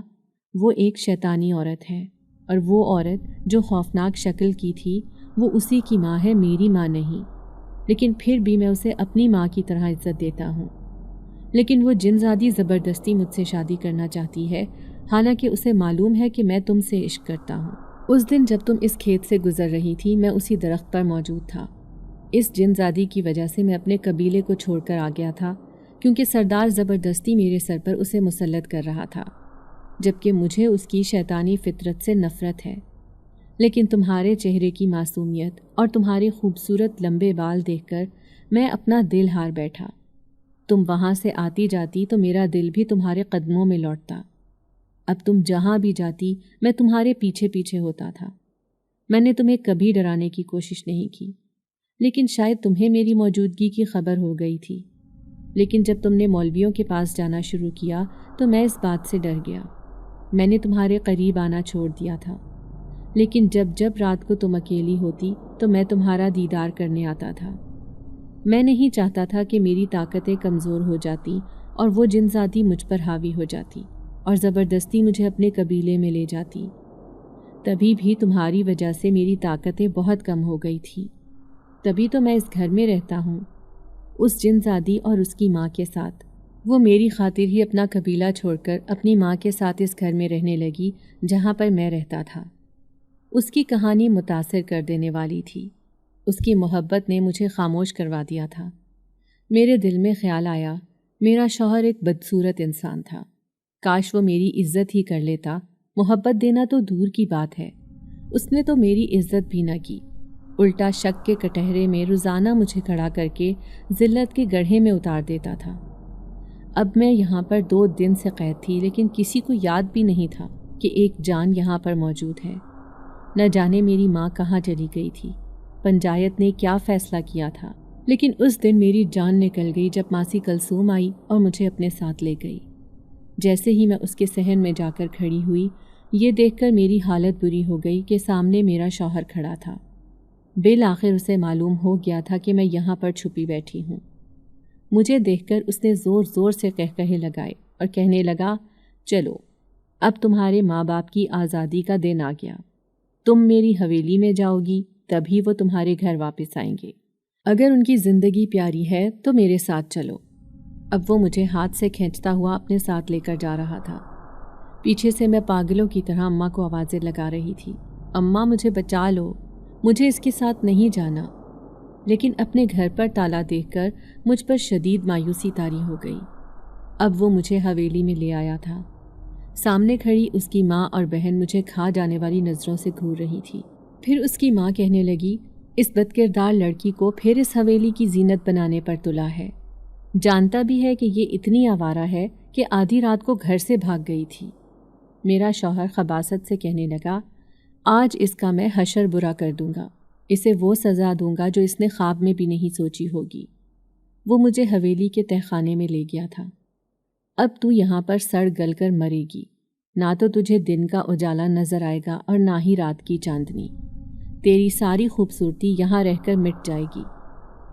[SPEAKER 2] وہ ایک شیطانی عورت ہے، اور وہ عورت جو خوفناک شکل کی تھی وہ اسی کی ماں ہے، میری ماں نہیں، لیکن پھر بھی میں اسے اپنی ماں کی طرح عزت دیتا ہوں۔ لیکن وہ جن زادی زبردستی مجھ سے شادی کرنا چاہتی ہے، حالانکہ اسے معلوم ہے کہ میں تم سے عشق کرتا ہوں۔ اس دن جب تم اس کھیت سے گزر رہی تھی میں اسی درخت پر موجود تھا۔ اس جن زادی کی وجہ سے میں اپنے قبیلے کو چھوڑ کر آ گیا تھا، کیونکہ سردار زبردستی میرے سر پر اسے مسلط کر رہا تھا، جبکہ مجھے اس کی شیطانی فطرت سے نفرت ہے۔ لیکن تمہارے چہرے کی معصومیت اور تمہارے خوبصورت لمبے بال دیکھ کر میں اپنا دل ہار بیٹھا۔ تم وہاں سے آتی جاتی تو میرا دل بھی تمہارے قدموں میں لوٹتا۔ اب تم جہاں بھی جاتی میں تمہارے پیچھے پیچھے ہوتا تھا۔ میں نے تمہیں کبھی ڈرانے کی کوشش نہیں کی، لیکن شاید تمہیں میری موجودگی کی خبر ہو گئی تھی۔ لیکن جب تم نے مولویوں کے پاس جانا شروع کیا تو میں اس بات سے ڈر گیا۔ میں نے تمہارے قریب آنا چھوڑ دیا تھا، لیکن جب رات کو تم اکیلی ہوتی تو میں تمہارا دیدار کرنے آتا تھا۔ میں نہیں چاہتا تھا کہ میری طاقتیں کمزور ہو جاتی اور وہ جن ذاتی مجھ پر حاوی ہو جاتی اور زبردستی مجھے اپنے قبیلے میں لے جاتی۔ تبھی بھی تمہاری وجہ سے میری طاقتیں بہت کم ہو گئی تھی، تبھی تو میں اس گھر میں رہتا ہوں، اس جن زادی اور اس کی ماں کے ساتھ۔ وہ میری خاطر ہی اپنا قبیلہ چھوڑ کر اپنی ماں کے ساتھ اس گھر میں رہنے لگی جہاں پر میں رہتا تھا۔ اس کی کہانی متاثر کر دینے والی تھی۔ اس کی محبت نے مجھے خاموش کروا دیا تھا۔ میرے دل میں خیال آیا، میرا شوہر ایک بدصورت انسان تھا، کاش وہ میری عزت ہی کر لیتا۔ محبت دینا تو دور کی بات ہے، اس نے تو میری عزت بھی نہ کی، الٹا شک کے کٹہرے میں روزانہ مجھے کھڑا کر کے ذلت کے گڑھے میں اتار دیتا تھا۔ اب میں یہاں پر 2 دن سے قید تھی، لیکن کسی کو یاد بھی نہیں تھا کہ ایک جان یہاں پر موجود ہے۔ نہ جانے میری ماں کہاں چلی گئی تھی، پنچایت نے کیا فیصلہ کیا تھا، لیکن اس دن میری جان نکل گئی جب ماسی کلثوم آئی اور مجھے اپنے ساتھ لے گئی۔ جیسے ہی میں اس کے صحن میں جا کر کھڑی ہوئی، یہ دیکھ کر میری حالت بری ہو گئی کہ سامنے میرا شوہر کھڑا تھا۔ بالآخر اسے معلوم ہو گیا تھا کہ میں یہاں پر چھپی بیٹھی ہوں۔ مجھے دیکھ کر اس نے زور زور سے قہقہے لگائے اور کہنے لگا، چلو اب تمہارے ماں باپ کی آزادی کا دن آ گیا، تم میری حویلی میں جاؤ گی تبھی وہ تمہارے گھر واپس آئیں گے، اگر ان کی زندگی پیاری ہے تو میرے ساتھ چلو۔ اب وہ مجھے ہاتھ سے کھینچتا ہوا اپنے ساتھ لے کر جا رہا تھا۔ پیچھے سے میں پاگلوں کی طرح اماں کو آوازیں لگا رہی تھی، اماں مجھے بچا لو، مجھے اس کے ساتھ نہیں جانا۔ لیکن اپنے گھر پر تالا دیکھ کر مجھ پر شدید مایوسی طاری ہو گئی۔ اب وہ مجھے حویلی میں لے آیا تھا۔ سامنے کھڑی اس کی ماں اور بہن مجھے کھا جانے والی نظروں سے گھور رہی تھی۔ پھر اس کی ماں کہنے لگی، اس بدکردار لڑکی کو پھر اس حویلی کی زینت بنانے پر تلا ہے، جانتا بھی ہے کہ یہ اتنی آوارہ ہے کہ آدھی رات کو گھر سے بھاگ گئی تھی۔ میرا شوہر خباثت سے کہنے لگا، آج اس کا میں حشر برا کر دوں گا، اسے وہ سزا دوں گا جو اس نے خواب میں بھی نہیں سوچی ہوگی۔ وہ مجھے حویلی کے تہہ خانے میں لے گیا تھا۔ اب تو یہاں پر سڑ گل کر مرے گی، نہ تو تجھے دن کا اجالا نظر آئے گا اور نہ ہی رات کی چاندنی۔ تیری ساری خوبصورتی یہاں رہ کر مٹ جائے گی،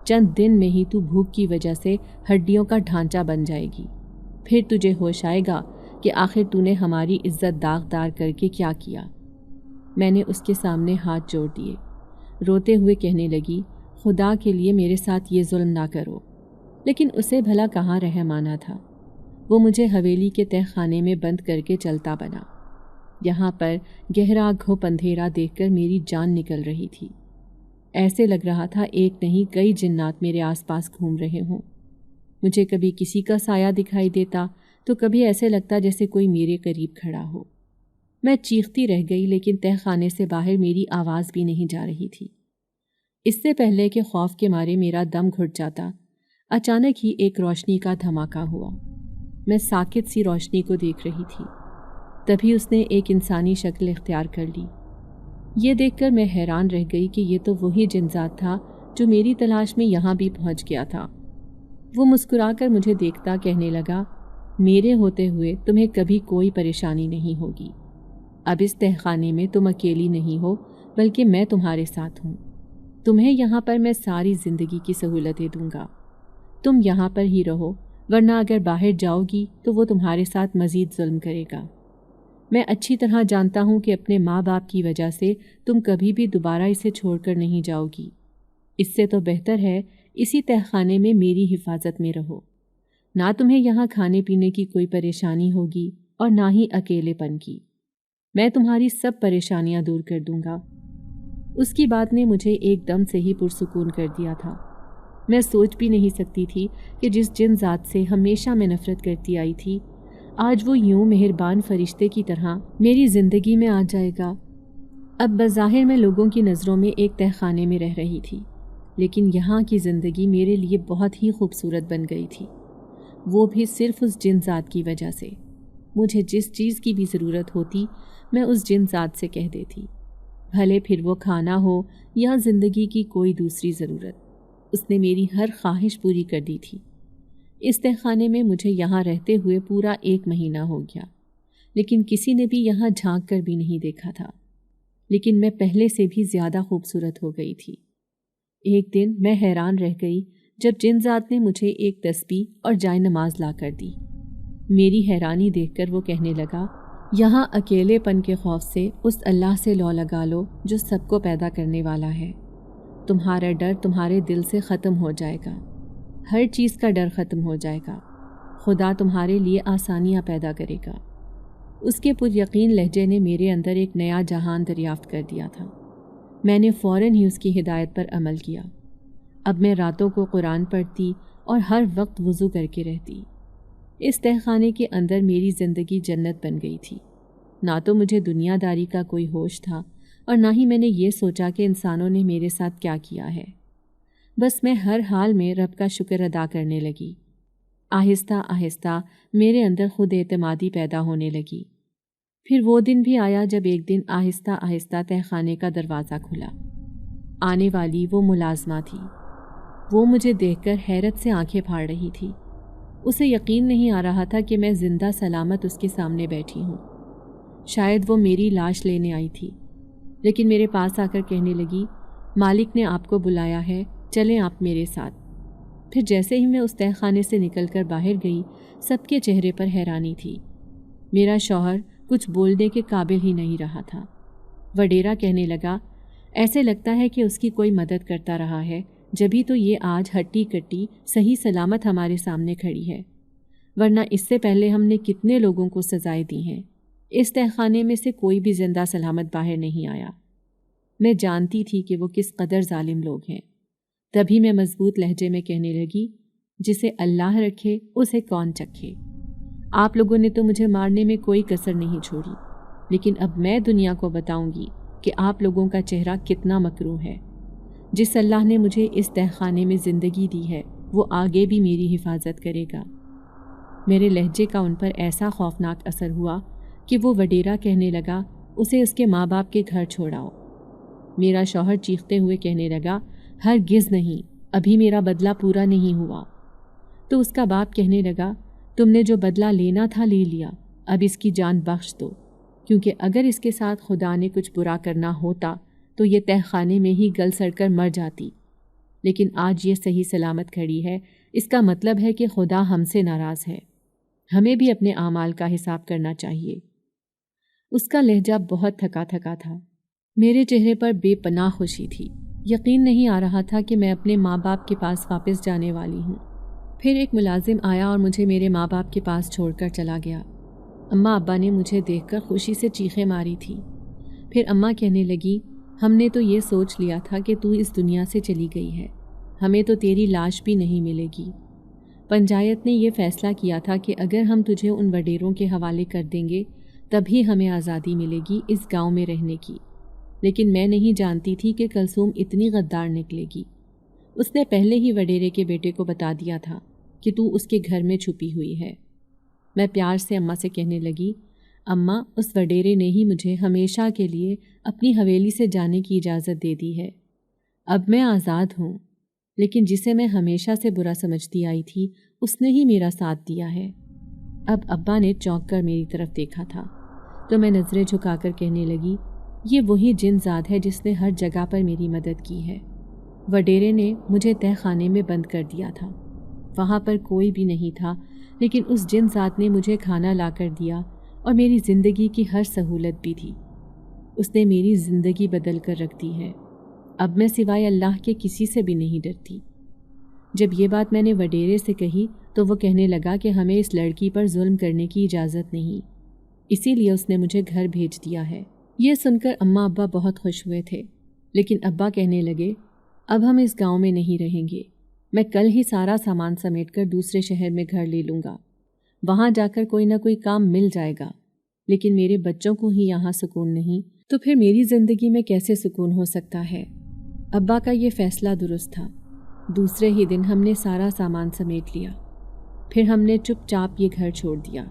[SPEAKER 2] چند دن میں ہی تو بھوک کی وجہ سے ہڈیوں کا ڈھانچہ بن جائے گی۔ پھر تجھے ہوش آئے گا کہ آخر تو نے ہماری عزت داغدار کر کے کیا کیا۔ میں نے اس کے سامنے ہاتھ جوڑ دیے، روتے ہوئے کہنے لگی، خدا کے لیے میرے ساتھ یہ ظلم نہ کرو۔ لیکن اسے بھلا کہاں رحم آنا تھا۔ وہ مجھے حویلی کے تہہ خانے میں بند کر کے چلتا بنا۔ یہاں پر گہرا گھوپ اندھیرا دیکھ کر میری جان نکل رہی تھی۔ ایسے لگ رہا تھا ایک نہیں کئی جنات میرے آس پاس گھوم رہے ہوں۔ مجھے کبھی کسی کا سایہ دکھائی دیتا تو کبھی ایسے لگتا جیسے کوئی میرے قریب کھڑا ہو۔ میں چیختی رہ گئی، لیکن تہہ خانے سے باہر میری آواز بھی نہیں جا رہی تھی۔ اس سے پہلے کہ خوف کے مارے میرا دم گھٹ جاتا، اچانک ہی ایک روشنی کا دھماکہ ہوا۔ میں ساکت سی روشنی کو دیکھ رہی تھی، تبھی اس نے ایک انسانی شکل اختیار کر لی۔ یہ دیکھ کر میں حیران رہ گئی کہ یہ تو وہی جن ذات تھا جو میری تلاش میں یہاں بھی پہنچ گیا تھا۔ وہ مسکرا کر مجھے دیکھتا کہنے لگا، میرے ہوتے ہوئے تمہیں کبھی کوئی پریشانی نہیں ہوگی۔ اب اس تہہ خانے میں تم اکیلی نہیں ہو، بلکہ میں تمہارے ساتھ ہوں۔ تمہیں یہاں پر میں ساری زندگی کی سہولتیں دوں گا۔ تم یہاں پر ہی رہو، ورنہ اگر باہر جاؤ گی تو وہ تمہارے ساتھ مزید ظلم کرے گا۔ میں اچھی طرح جانتا ہوں کہ اپنے ماں باپ کی وجہ سے تم کبھی بھی دوبارہ اسے چھوڑ کر نہیں جاؤ گی۔ اس سے تو بہتر ہے اسی تہہ خانے میں میری حفاظت میں رہو۔ نہ تمہیں یہاں کھانے پینے کی کوئی پریشانی ہوگی اور نہ ہی اکیلے پن کی۔ میں تمہاری سب پریشانیاں دور کر دوں گا۔ اس کی بات نے مجھے ایک دم سے ہی پرسکون کر دیا تھا۔ میں سوچ بھی نہیں سکتی تھی کہ جس جن ذات سے ہمیشہ میں نفرت کرتی آئی تھی، آج وہ یوں مہربان فرشتے کی طرح میری زندگی میں آ جائے گا۔ اب بظاہر میں لوگوں کی نظروں میں ایک تہہ خانے میں رہ رہی تھی، لیکن یہاں کی زندگی میرے لیے بہت ہی خوبصورت بن گئی تھی، وہ بھی صرف اس جن ذات کی وجہ سے۔ مجھے جس چیز کی بھی ضرورت ہوتی میں اس جن ذات سے کہہ دیتی، بھلے پھر وہ کھانا ہو یا زندگی کی کوئی دوسری ضرورت۔ اس نے میری ہر خواہش پوری کر دی تھی۔ اس تہہ خانے میں مجھے یہاں رہتے ہوئے پورا 1 مہینہ ہو گیا، لیکن کسی نے بھی یہاں جھانک کر بھی نہیں دیکھا تھا۔ لیکن میں پہلے سے بھی زیادہ خوبصورت ہو گئی تھی۔ ایک دن میں حیران رہ گئی جب جن ذات نے مجھے ایک تسبیح اور جائے نماز لا کر دی۔ میری حیرانی دیکھ کر وہ کہنے لگا، یہاں اکیلے پن کے خوف سے اس اللہ سے لو لگا لو جو سب کو پیدا کرنے والا ہے۔ تمہارا ڈر تمہارے دل سے ختم ہو جائے گا، ہر چیز کا ڈر ختم ہو جائے گا۔ خدا تمہارے لیے آسانیاں پیدا کرے گا۔ اس کے پر یقین لہجے نے میرے اندر ایک نیا جہان دریافت کر دیا تھا۔ میں نے فوراً ہی اس کی ہدایت پر عمل کیا۔ اب میں راتوں کو قرآن پڑھتی اور ہر وقت وضو کر کے رہتی۔ اس تہہ خانے کے اندر میری زندگی جنت بن گئی تھی۔ نہ تو مجھے دنیا داری کا کوئی ہوش تھا اور نہ ہی میں نے یہ سوچا کہ انسانوں نے میرے ساتھ کیا کیا ہے۔ بس میں ہر حال میں رب کا شکر ادا کرنے لگی۔ آہستہ آہستہ میرے اندر خود اعتمادی پیدا ہونے لگی۔ پھر وہ دن بھی آیا جب ایک دن آہستہ آہستہ تہہ خانے کا دروازہ کھلا۔ آنے والی وہ ملازمہ تھی۔ وہ مجھے دیکھ کر حیرت سے آنکھیں پھاڑ رہی تھی۔ اسے یقین نہیں آ رہا تھا کہ میں زندہ سلامت اس کے سامنے بیٹھی ہوں۔ شاید وہ میری لاش لینے آئی تھی، لیکن میرے پاس آ کر کہنے لگی، مالک نے آپ کو بلایا ہے، چلیں آپ میرے ساتھ۔ پھر جیسے ہی میں اس تہہ خانے سے نکل کر باہر گئی، سب کے چہرے پر حیرانی تھی۔ میرا شوہر کچھ بولنے کے قابل ہی نہیں رہا تھا۔ وڈیرا کہنے لگا، ایسے لگتا ہے کہ اس کی کوئی مدد کرتا رہا ہے جبھی تو یہ آج ہٹی کٹی صحیح سلامت ہمارے سامنے کھڑی ہے، ورنہ اس سے پہلے ہم نے کتنے لوگوں کو سزائیں دی ہیں۔ اس تہخانے میں سے کوئی بھی زندہ سلامت باہر نہیں آیا۔ میں جانتی تھی کہ وہ کس قدر ظالم لوگ ہیں، تبھی میں مضبوط لہجے میں کہنے لگی، جسے اللہ رکھے اسے کون چکھے۔ آپ لوگوں نے تو مجھے مارنے میں کوئی کسر نہیں چھوڑی، لیکن اب میں دنیا کو بتاؤں گی کہ آپ لوگوں کا چہرہ کتنا مکروہ ہے۔ جس اللہ نے مجھے اس تہخانے میں زندگی دی ہے وہ آگے بھی میری حفاظت کرے گا۔ میرے لہجے کا ان پر ایسا خوفناک اثر ہوا کہ وہ وڈیرا کہنے لگا، اسے اس کے ماں باپ کے گھر چھوڑاؤ۔ میرا شوہر چیختے ہوئے کہنے لگا، ہرگز نہیں، ابھی میرا بدلہ پورا نہیں ہوا۔ تو اس کا باپ کہنے لگا، تم نے جو بدلہ لینا تھا لے لیا، اب اس کی جان بخش دو، کیونکہ اگر اس کے ساتھ خدا نے کچھ برا کرنا ہوتا تو یہ تہخانے میں ہی گل سڑ کر مر جاتی، لیکن آج یہ صحیح سلامت کھڑی ہے، اس کا مطلب ہے کہ خدا ہم سے ناراض ہے۔ ہمیں بھی اپنے اعمال کا حساب کرنا چاہیے۔ اس کا لہجہ بہت تھکا تھکا تھا۔ میرے چہرے پر بے پناہ خوشی تھی۔ یقین نہیں آ رہا تھا کہ میں اپنے ماں باپ کے پاس واپس جانے والی ہوں۔ پھر ایک ملازم آیا اور مجھے میرے ماں باپ کے پاس چھوڑ کر چلا گیا۔ اماں ابا نے مجھے دیکھ کر خوشی سے چیخیں ماری تھی۔ پھر اماں کہنے لگی، ہم نے تو یہ سوچ لیا تھا کہ تو اس دنیا سے چلی گئی ہے، ہمیں تو تیری لاش بھی نہیں ملے گی۔ پنچایت نے یہ فیصلہ کیا تھا کہ اگر ہم تجھے ان وڈیروں کے حوالے کر دیں گے تبھی ہمیں آزادی ملے گی اس گاؤں میں رہنے کی، لیکن میں نہیں جانتی تھی کہ کلثوم اتنی غدار نکلے گی۔ اس نے پہلے ہی وڈیرے کے بیٹے کو بتا دیا تھا کہ تو اس کے گھر میں چھپی ہوئی ہے۔ میں پیار سے اماں سے کہنے لگی، اماں، اس وڈیرے نے ہی مجھے ہمیشہ کے لیے اپنی حویلی سے جانے کی اجازت دے دی ہے۔ اب میں آزاد ہوں، لیکن جسے میں ہمیشہ سے برا سمجھتی آئی تھی اس نے ہی میرا ساتھ دیا ہے۔ اب ابا نے چونک کر میری طرف دیکھا تھا تو میں نظریں جھکا کر کہنے لگی، یہ وہی جن ذات ہے جس نے ہر جگہ پر میری مدد کی ہے۔ وڈیرے نے مجھے تہ خانے میں بند کر دیا تھا، وہاں پر کوئی بھی نہیں تھا، لیکن اس جن ذات نے مجھے کھانا لا کر دیا اور میری زندگی کی ہر سہولت بھی تھی۔ اس نے میری زندگی بدل کر رکھ دی ہے۔ اب میں سوائے اللہ کے کسی سے بھی نہیں ڈرتی۔ جب یہ بات میں نے وڈیرے سے کہی تو وہ کہنے لگا کہ ہمیں اس لڑکی پر ظلم کرنے کی اجازت نہیں، اسی لیے اس نے مجھے گھر بھیج دیا ہے۔ یہ سن کر اماں ابا بہت خوش ہوئے تھے، لیکن ابا کہنے لگے، اب ہم اس گاؤں میں نہیں رہیں گے، میں کل ہی سارا سامان سمیٹ کر دوسرے شہر میں گھر لے لوں گا، وہاں جا کر کوئی نہ کوئی کام مل جائے گا، لیکن میرے بچوں کو ہی یہاں سکون نہیں تو پھر میری زندگی میں کیسے سکون ہو سکتا ہے؟ ابا کا یہ فیصلہ درست تھا۔ دوسرے ہی دن ہم نے سارا سامان سمیٹ لیا، پھر ہم نے چپ چاپ یہ گھر چھوڑ دیا۔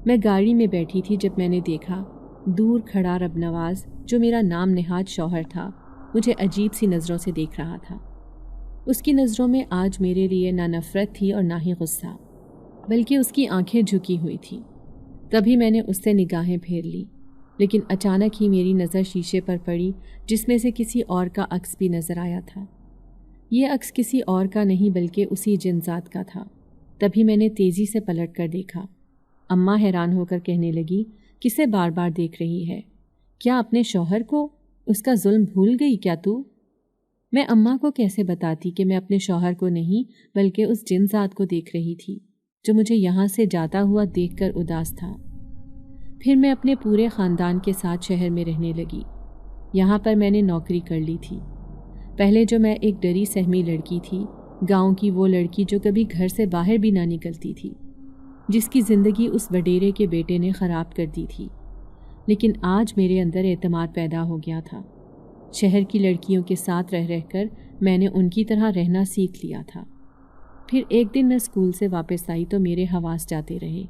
[SPEAKER 2] میں گاڑی میں بیٹھی تھی جب میں نے دیکھا دور کھڑا رب نواز، جو میرا نام نہاد شوہر تھا، مجھے عجیب سی نظروں سے دیکھ رہا تھا۔ اس کی نظروں میں آج میرے لیے نہ نفرت تھی اور نہ ہی غصہ، بلکہ اس کی آنکھیں جھکی ہوئی تھیں۔ تبھی میں نے اس سے نگاہیں پھیر لی، لیکن اچانک ہی میری نظر شیشے پر پڑی جس میں سے کسی اور کا عکس بھی نظر آیا تھا۔ یہ عکس کسی اور کا نہیں بلکہ اسی جن ذات کا تھا۔ تبھی میں نے تیزی سے پلٹ کر دیکھا۔ اماں حیران ہو کر کہنے لگی، کسے بار بار دیکھ رہی ہے؟ کیا اپنے شوہر کو؟ اس کا ظلم بھول گئی کیا تو؟ میں اماں کو کیسے بتاتی کہ میں اپنے شوہر کو نہیں بلکہ اس جن ذات کو دیکھ رہی تھی جو مجھے یہاں سے جاتا ہوا دیکھ کر اداس تھا۔ پھر میں اپنے پورے خاندان کے ساتھ شہر میں رہنے لگی۔ یہاں پر میں نے نوکری کر لی تھی۔ پہلے جو میں ایک ڈری سہمی لڑکی تھی، گاؤں کی وہ لڑکی جو کبھی گھر سے باہر بھی نہ نکلتی تھی، جس کی زندگی اس وڈیرے کے بیٹے نے خراب کر دی تھی، لیکن آج میرے اندر اعتماد پیدا ہو گیا تھا۔ شہر کی لڑکیوں کے ساتھ رہ رہ کر میں نے ان کی طرح رہنا سیکھ لیا تھا۔ پھر ایک دن میں اسکول سے واپس آئی تو میرے حواس جاتے رہے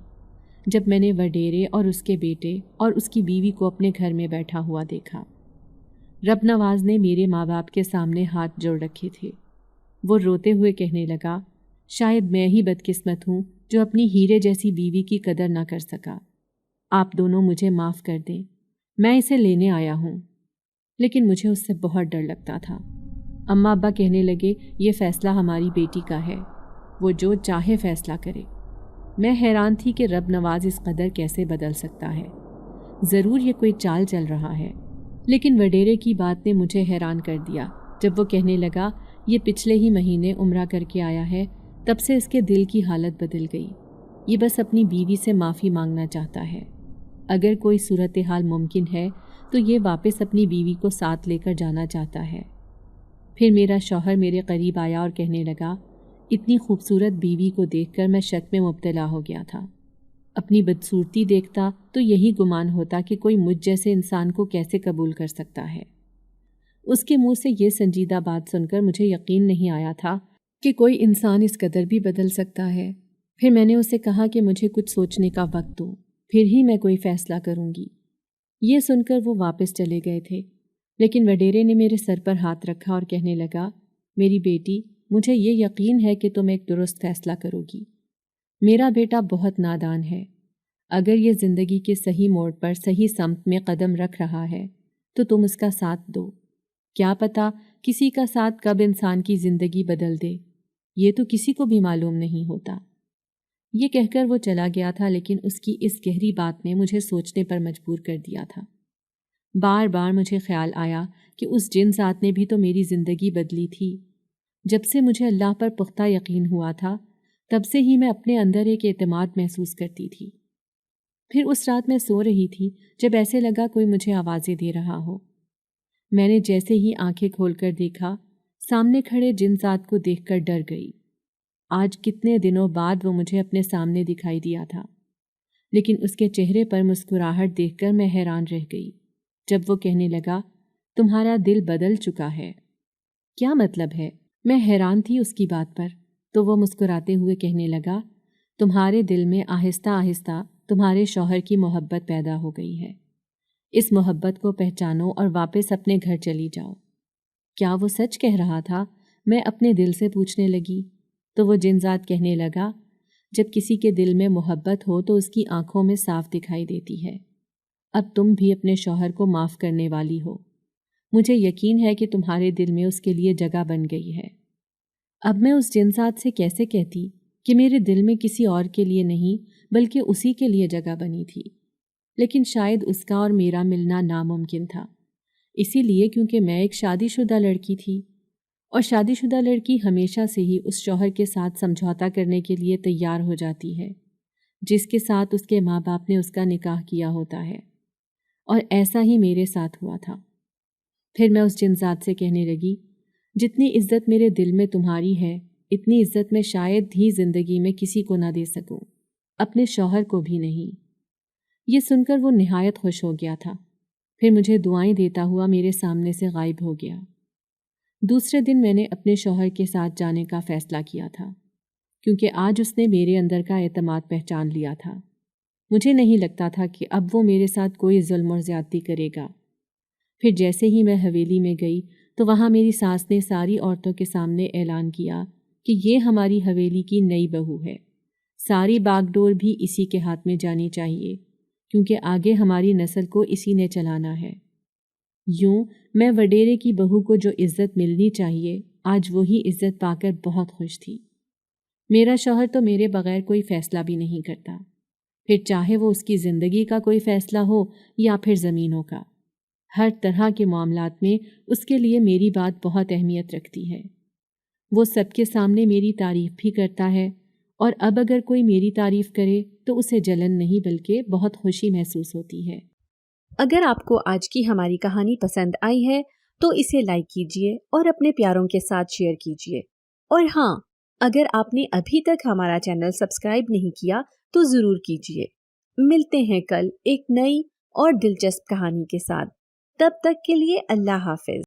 [SPEAKER 2] جب میں نے وڈیرے اور اس کے بیٹے اور اس کی بیوی کو اپنے گھر میں بیٹھا ہوا دیکھا۔ رب نواز نے میرے ماں باپ کے سامنے ہاتھ جوڑ رکھے تھے۔ وہ روتے ہوئے کہنے لگا، شاید میں ہی بدقسمت ہوں جو اپنی ہیرے جیسی بیوی کی قدر نہ کر سکا۔ آپ دونوں مجھے معاف کر دیں، میں اسے لینے آیا ہوں، لیکن مجھے اس سے بہت ڈر لگتا تھا۔ اماں ابا کہنے لگے، یہ فیصلہ ہماری بیٹی کا ہے، وہ جو چاہے فیصلہ کرے۔ میں حیران تھی کہ رب نواز اس قدر کیسے بدل سکتا ہے، ضرور یہ کوئی چال چل رہا ہے۔ لیکن وڈیرے کی بات نے مجھے حیران کر دیا جب وہ کہنے لگا یہ پچھلے ہی مہینے عمرہ کر کے آیا ہے، تب سے اس کے دل کی حالت بدل گئی۔ یہ بس اپنی بیوی سے معافی مانگنا چاہتا ہے۔ اگر کوئی صورتحال ممکن ہے تو یہ واپس اپنی بیوی کو ساتھ لے کر جانا چاہتا ہے۔ پھر میرا شوہر میرے قریب آیا اور کہنے لگا، اتنی خوبصورت بیوی کو دیکھ کر میں شک میں مبتلا ہو گیا تھا۔ اپنی بدصورتی دیکھتا تو یہی گمان ہوتا کہ کوئی مجھ جیسے انسان کو کیسے قبول کر سکتا ہے۔ اس کے منہ سے یہ سنجیدہ بات سن کر مجھے یقین نہیں آیا تھا کہ کوئی انسان اس قدر بھی بدل سکتا ہے۔ پھر میں نے اسے کہا کہ مجھے کچھ سوچنے کا وقت دو، پھر ہی میں کوئی فیصلہ کروں گی۔ یہ سن کر وہ واپس چلے گئے تھے، لیکن وڈیرے نے میرے سر پر ہاتھ رکھا اور کہنے لگا، میری بیٹی، مجھے یہ یقین ہے کہ تم ایک درست فیصلہ کرو گی۔ میرا بیٹا بہت نادان ہے۔ اگر یہ زندگی کے صحیح موڑ پر صحیح سمت میں قدم رکھ رہا ہے تو تم اس کا ساتھ دو۔ کیا پتہ کسی کا ساتھ کب انسان کی زندگی بدل دے، یہ تو کسی کو بھی معلوم نہیں ہوتا۔ یہ کہہ کر وہ چلا گیا تھا، لیکن اس کی اس گہری بات نے مجھے سوچنے پر مجبور کر دیا تھا۔ بار بار مجھے خیال آیا کہ اس جن ذات نے بھی تو میری زندگی بدلی تھی۔ جب سے مجھے اللہ پر پختہ یقین ہوا تھا، تب سے ہی میں اپنے اندر ایک اعتماد محسوس کرتی تھی۔ پھر اس رات میں سو رہی تھی جب ایسے لگا کوئی مجھے آوازیں دے رہا ہو۔ میں نے جیسے ہی آنکھیں کھول کر دیکھا، سامنے کھڑے جن ذات کو دیکھ کر ڈر گئی۔ آج کتنے دنوں بعد وہ مجھے اپنے سامنے دکھائی دیا تھا، لیکن اس کے چہرے پر مسکراہٹ دیکھ کر میں حیران رہ گئی جب وہ کہنے لگا، تمہارا دل بدل چکا ہے۔ کیا مطلب ہے؟ میں حیران تھی اس کی بات پر، تو وہ مسکراتے ہوئے کہنے لگا، تمہارے دل میں آہستہ آہستہ تمہارے شوہر کی محبت پیدا ہو گئی ہے۔ اس محبت کو پہچانو اور واپس اپنے گھر چلی جاؤ۔ کیا وہ سچ کہہ رہا تھا؟ میں اپنے دل سے پوچھنے لگی، تو وہ جن ذات کہنے لگا، جب کسی کے دل میں محبت ہو تو اس کی آنکھوں میں صاف دکھائی دیتی ہے۔ اب تم بھی اپنے شوہر کو معاف کرنے والی ہو۔ مجھے یقین ہے کہ تمہارے دل میں اس کے لیے جگہ بن گئی ہے۔ اب میں اس جن ذات سے کیسے کہتی کہ میرے دل میں کسی اور کے لیے نہیں بلکہ اسی کے لیے جگہ بنی تھی؟ لیکن شاید اس کا اور میرا ملنا ناممکن تھا، اسی لیے کیونکہ میں ایک شادی شدہ لڑکی تھی، اور شادی شدہ لڑکی ہمیشہ سے ہی اس شوہر کے ساتھ سمجھوتا کرنے کے لیے تیار ہو جاتی ہے جس کے ساتھ اس کے ماں باپ نے اس کا نکاح کیا ہوتا ہے، اور ایسا ہی میرے ساتھ ہوا تھا۔ پھر میں اس جن ذات سے کہنے لگی، جتنی عزت میرے دل میں تمہاری ہے، اتنی عزت میں شاید ہی زندگی میں کسی کو نہ دے سکوں، اپنے شوہر کو بھی نہیں۔ یہ سن کر وہ نہایت خوش ہو گیا تھا، پھر مجھے دعائیں دیتا ہوا میرے سامنے سے غائب ہو گیا۔ دوسرے دن میں نے اپنے شوہر کے ساتھ جانے کا فیصلہ کیا تھا، کیونکہ آج اس نے میرے اندر کا اعتماد پہچان لیا تھا۔ مجھے نہیں لگتا تھا کہ اب وہ میرے ساتھ کوئی ظلم اور زیادتی کرے گا۔ پھر جیسے ہی میں حویلی میں گئی تو وہاں میری ساس نے ساری عورتوں کے سامنے اعلان کیا کہ یہ ہماری حویلی کی نئی بہو ہے، ساری باغ ڈور بھی اسی کے ہاتھ میں جانی چاہیے، کیونکہ آگے ہماری نسل کو اسی نے چلانا ہے۔ یوں میں وڈیرے کی بہو کو جو عزت ملنی چاہیے، آج وہی عزت پا کر بہت خوش تھی۔ میرا شوہر تو میرے بغیر کوئی فیصلہ بھی نہیں کرتا، پھر چاہے وہ اس کی زندگی کا کوئی فیصلہ ہو یا پھر زمینوں کا، ہر طرح کے معاملات میں اس کے لیے میری بات بہت اہمیت رکھتی ہے۔ وہ سب کے سامنے میری تعریف بھی کرتا ہے، اور اب اگر کوئی میری تعریف کرے تو اسے جلن نہیں بلکہ بہت خوشی محسوس ہوتی ہے۔
[SPEAKER 1] اگر آپ کو آج کی ہماری کہانی پسند آئی ہے تو اسے لائک کیجیے اور اپنے پیاروں کے ساتھ شیئر کیجیے، اور ہاں، اگر آپ نے ابھی تک ہمارا چینل سبسکرائب نہیں کیا تو ضرور کیجیے۔ ملتے ہیں کل ایک نئی اور دلچسپ کہانی کے ساتھ، تب تک کے لیے اللہ حافظ۔